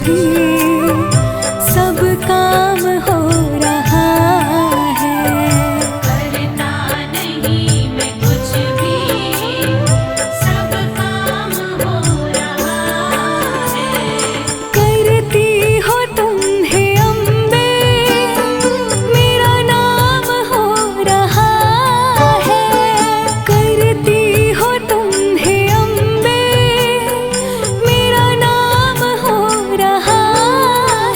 भी सब काम हो रहा है। करता नहीं मैं कुछ भी सब काम हो रहा है। करती हो तुम हे अम्बे मेरा नाम हो रहा है। करती हो तुम हे अम्बे मेरा नाम हो रहा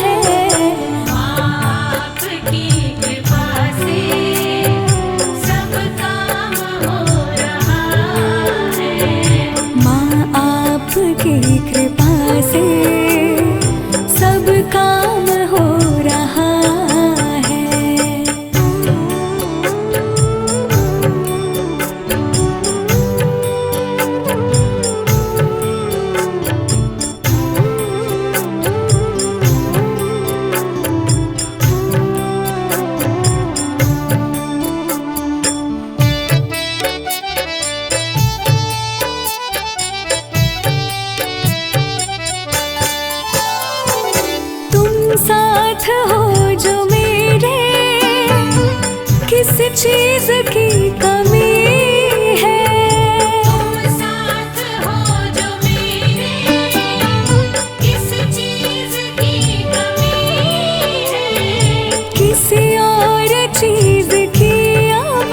है। आपकी कृपा से सब काम हो रहा है। माँ आपकी कृपा से सब काम हो रहा है। तुम साथ हो जो मेरे किस चीज की कमी है। तुम साथ हो जो मेरे किस चीज की कमी है। किसी और चीज की अब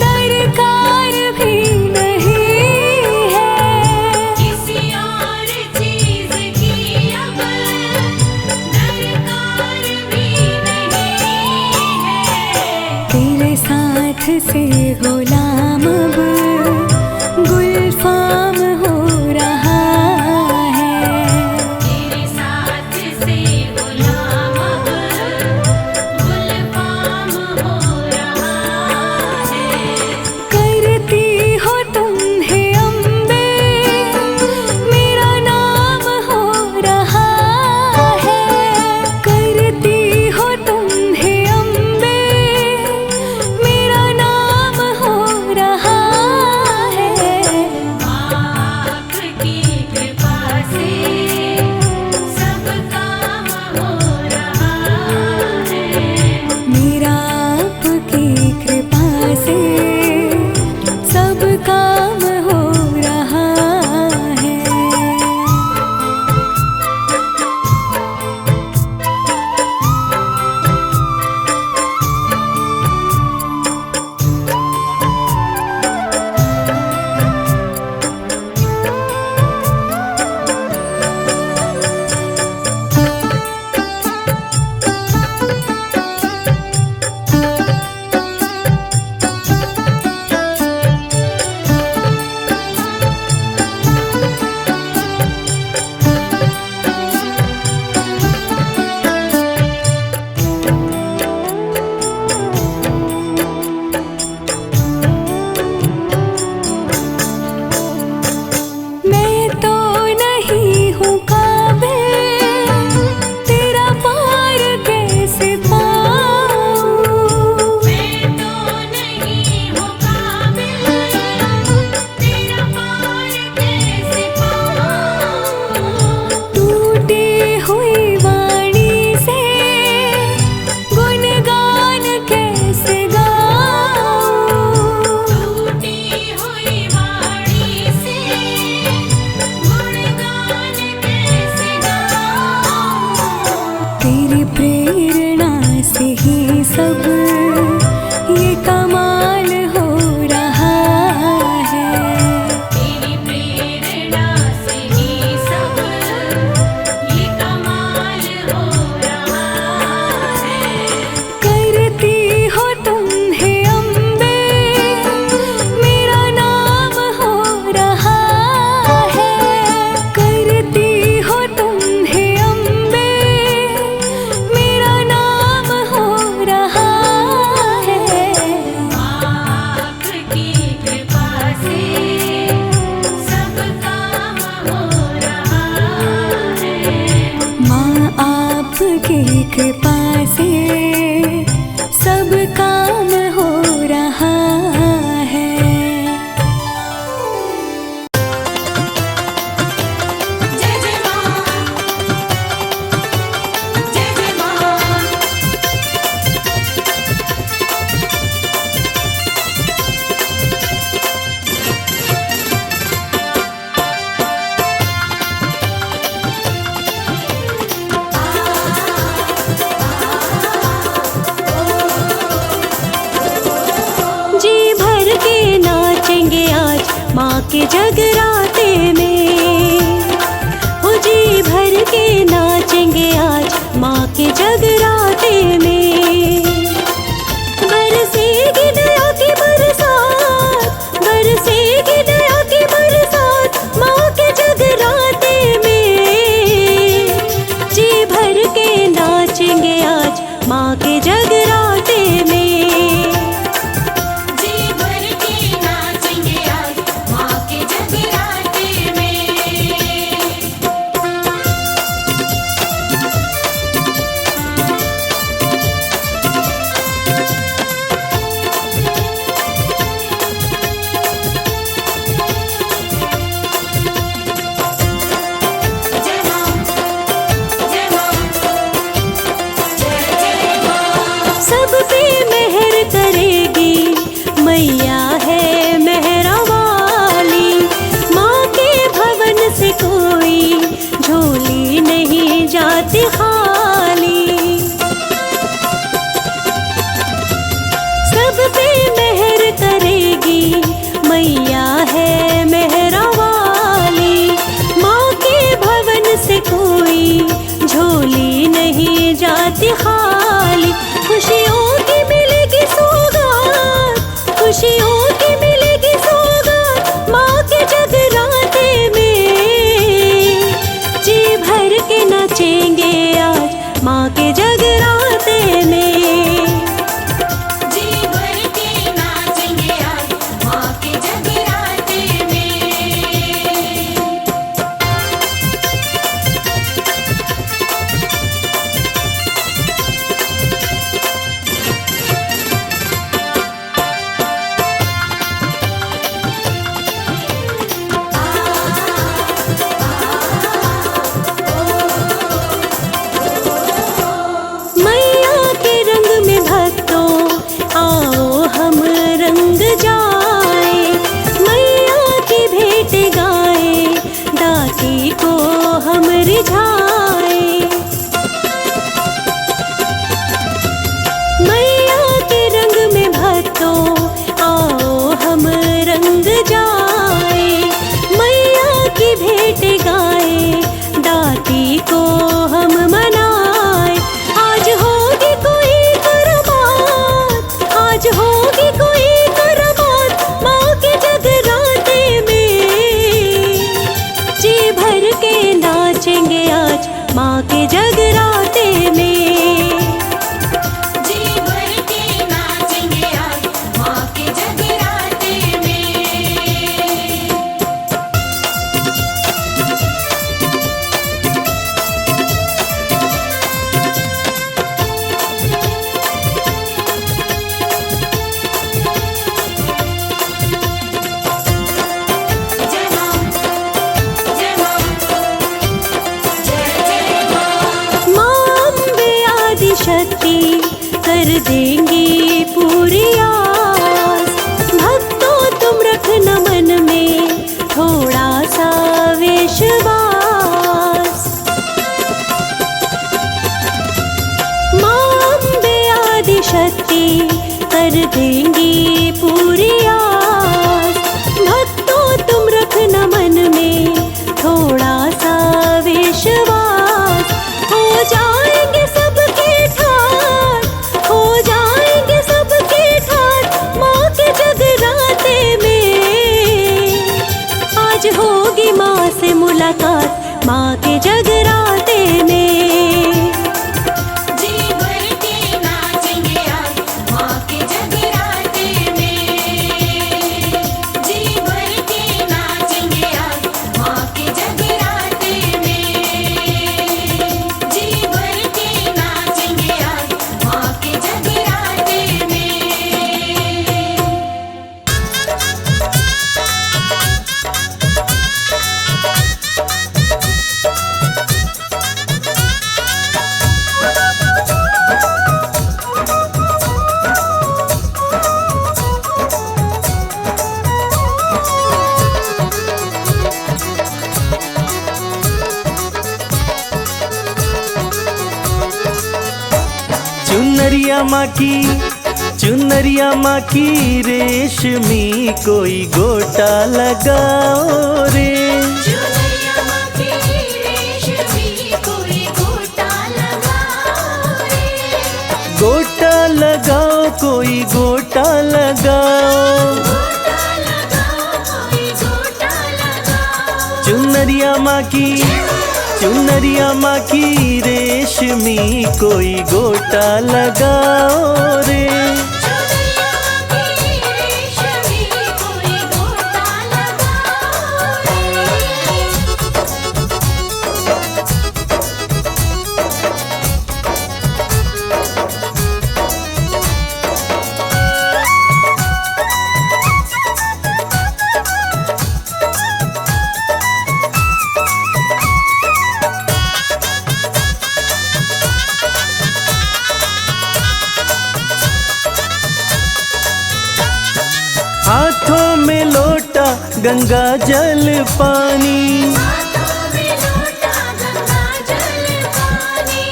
दरकार भी नहीं है। किसी और चीज की अब दरकार भी नहीं है। तेरे साथ से गुलाम अब गुलफाम हो रहा है। तेरे साथ से गुलाम अब गुलफाम हो रहा है। करती हो तुम हे अम्बे मेरा नाम हो रहा है। करती हो तुम हे अम्बे मेरा नाम हो रहा के जगराते में। हो जी भर के नाचेंगे आज माँ के जगराते में। बरसेगी दया की बरसात, बरसेगी दया की बरसात माँ के जगराते में। जी भर के नाचेंगे आज माँ के जगराते में। जी भर के नाचेंगे आज माँ के जगराते में। जय माँ, जय माँ, जय जय माँ। सब पे मेहर करेगी मैया है मेहरा वाली। माँ के भवन से कोई झोली नहीं जाती खाली। सब पे मेहर करेगी मैया है मेहरा वाली। माँ के भवन से कोई झोली नहीं जाती खाली। खुशियों की मिलेगी सौगात, खुशियों की मिलेगी सौगात माँ के जगराते में। जी भर के नाचेंगे आज माँ के जगराते में। जी भर के नाचेंगे आज माँ के जगराते में। मैया के रंग में भक्तों आओ हम रंग जाए। मैया की भेंट गाए दाती को हम रिझाए। मैया के रंग में भक्तों आओ हम रंग जाए। मैया की भेंट गाए दाती को हम मनाए। आज होगी कोई करमात, आज होगी कोई करमात माँ के जगराते में। जी भर के नाचेंगे आज माँ के जगराते में। जी भर के नाचेंगे आज माँ के जगराते में। जय माँ, जय माँ, जय जय माँ। माँ अम्बे आदि शक्ति कर देंगी पूरी आस। भक्तों तुम रखना मन में थोड़ा सा विश्वास। माँ अम्बे आदि शक्ति कर देंगी पूरी आस। भक्तों तुम रखना मन में थोड़ा सा विश्वास। हो जाएंगे सबके ठाट, हो जाएंगे सबके ठाट माँ के जगराते में। आज होगी माँ से मुलाकात माँ के जगराते में। जी भर के नाचेंगे आज माँ के जगराते में। जी भर के नाचेंगे आज माँ के जगराते में। जी भर के नाचेंगे आज माँ के जगराते में। चुनरिया माँ की चुनरिया माँ की रेशमी कोई गोटा लगाओ रे। चुनरिया माँ की रेशमी कोई गोटा लगाओ रे। गोटा लगाओ कोई गोटा लगाओ। गोटा लगाओ कोई गोटा लगाओ। चुनरिया माँ की रेशमी कोई गोटा लगाओ रे। हाथों में लोटा गंगा जल पानी। हाथों में लोटा गंगा जल पानी।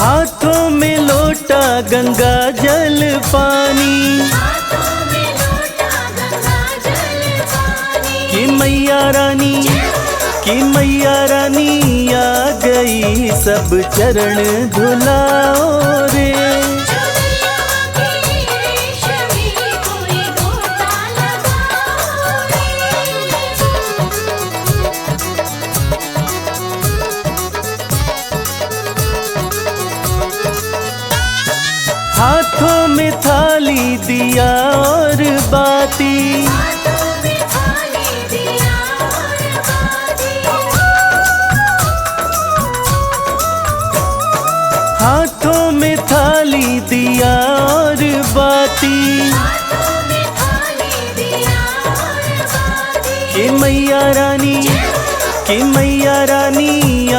हाथों में लोटा गंगा जल पानी। हाथों में लोटा गंगा जल पानी। कि मैया रानी आ गई सब चरण धुलाओ रे। हाथों में थाली दिया और बाती। हाथों में थाली दिया और बाती। हाथों में थाली दिया और बाती। हाथों में थाली दिया और बाती। कि मैया रानी आ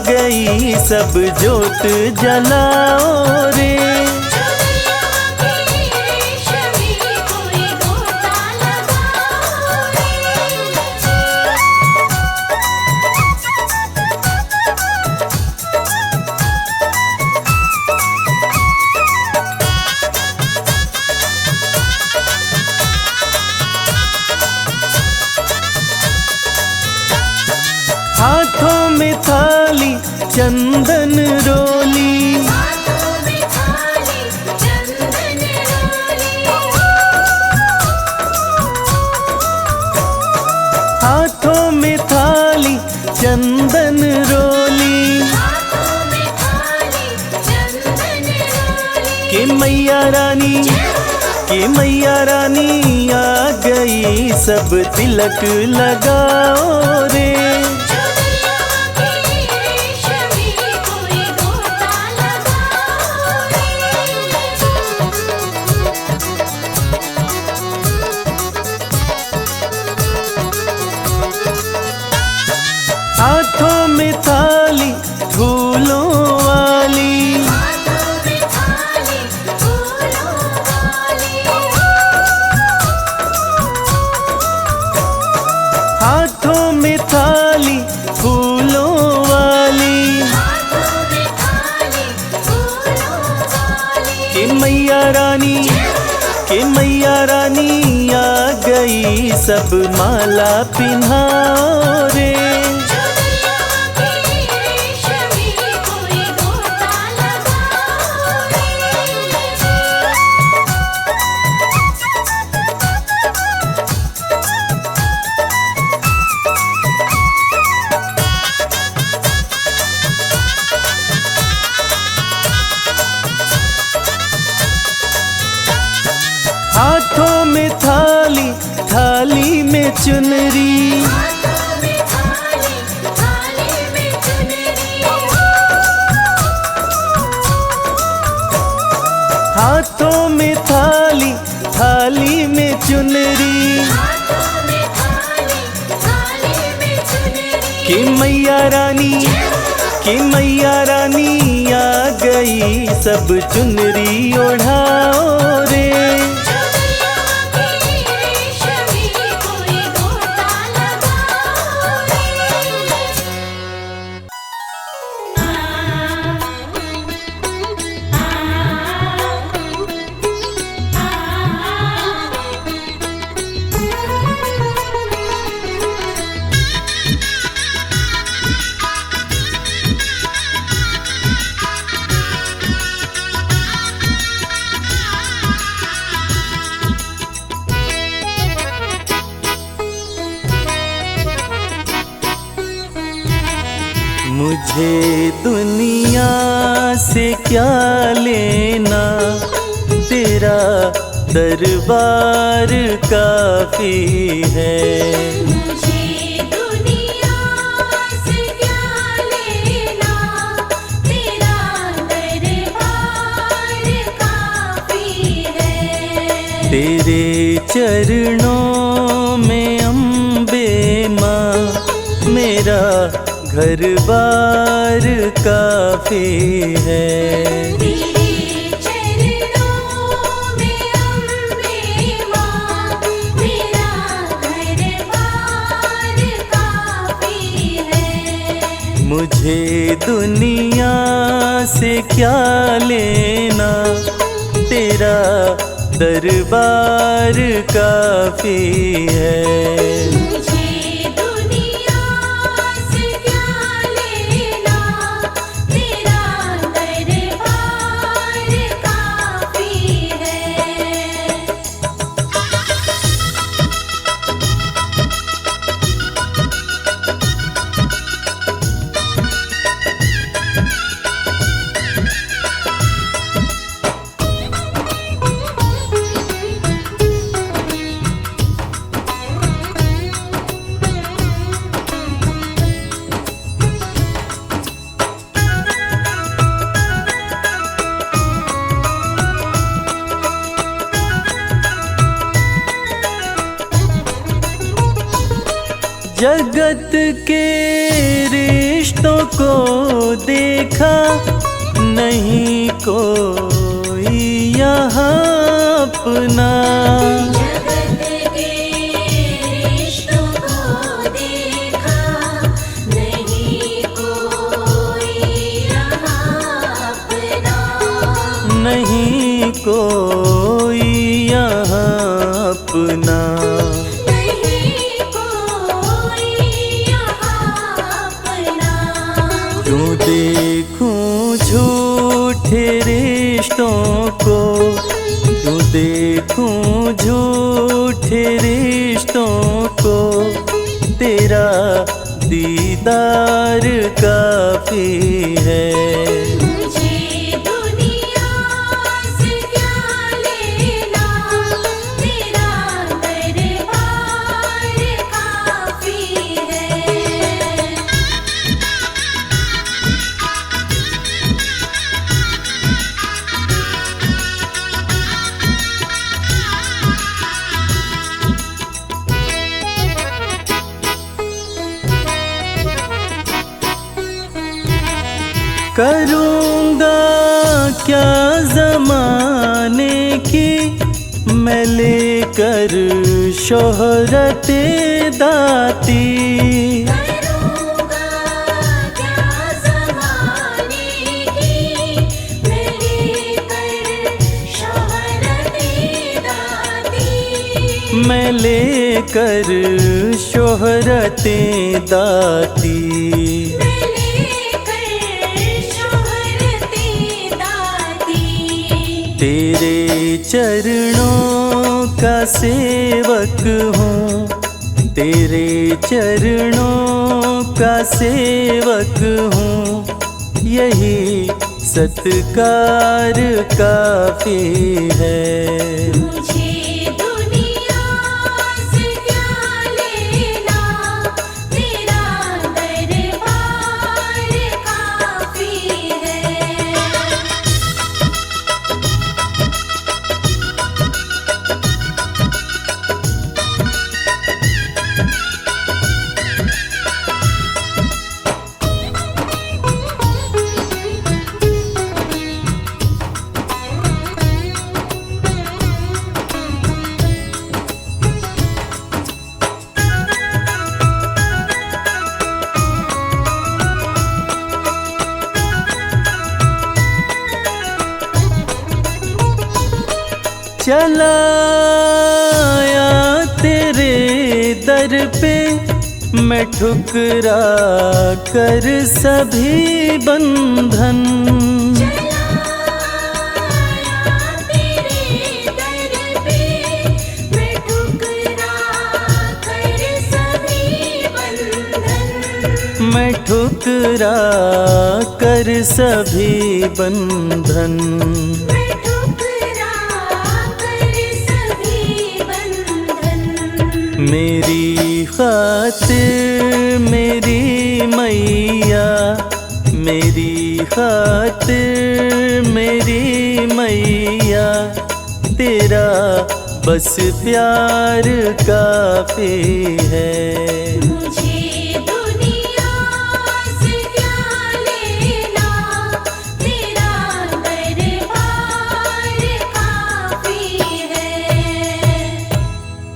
गई सब जोत जलाओ रे। हाथों में थाली चंदन रोली। हाथों में थाली चंदन रोली। हाथों में थाली चंदन रोली। हाथों में थाली चंदन रोली। कि मैया रानी आ गई सब तिलक लगाओ रे। हाथों में थाली फूलों वाली। हाथों में थाली फूलों वाली। हाथों में थाली फूलों वाली। हाथों में थाली फूलों वाली। कि मैया रानी आ गई सब माला पिन्हाओ रे। हाथों में थाली में चुनरी। हाथों में थाली में चुनरी। हाथों में थाली में चुनरी। हाथों में थाली में चुनरी। कि मैया रानी आ गई सब चुनरी ओढ़ाओ रे। मुझे दुनिया से क्या लेना, तेरा दरबार काफी है। मुझे दुनिया से क्या लेना, तेरा दरबार काफी है। तेरे चरणों में अम्बे माँ, मेरा घर बार काफी है। तेरे चरणों में अम्बे माँ, मेरा घर-बार काफी है। मुझे दुनिया से क्या लेना, तेरा दरबार काफी है। मुझे दुनिया से क्या लेना, तेरा दरबार काफी है। जगत के रिश्तों को देखा, नहीं कोई यहाँ अपना। जगत के रिश्तों को देखा, नहीं कोई यहाँ अपना। नहीं कोई यहाँ अपना। नहीं कोई यहाँ अपना। क्यों देखूं झूठे रिश्तों को, क्यों देखूं झूठे रिश्तों को, तेरा दीदार काफी है। मुझे दुनिया से क्या लेना, तेरा दरबार काफी है। करूँगा क्या ज़माने की मैं लेकर शोहरते दाती। करूँगा क्या ज़माने की मैं लेकर शोहरते दाती। मैं लेकर शोहरते दाती। मैं लेकर शोहरते दाती। तेरे चरणों का सेवक हूँ, तेरे चरणों का सेवक हूँ। यही सत्कार काफी है। मुझे दुनिया से क्या लेना, तेरा दरबार काफी है। चलाया तेरे दर पे मैं ठुकरा कर सभी बंधन। चलाया तेरे दर पे मैं ठुकरा कर सभी बंधन। मैं ठुकरा कर सभी बंधन, मैं ठुकरा कर सभी बंधन। मेरी खातिर मेरी मैया, मेरी खातिर मेरी मैया, तेरा बस प्यार काफी है।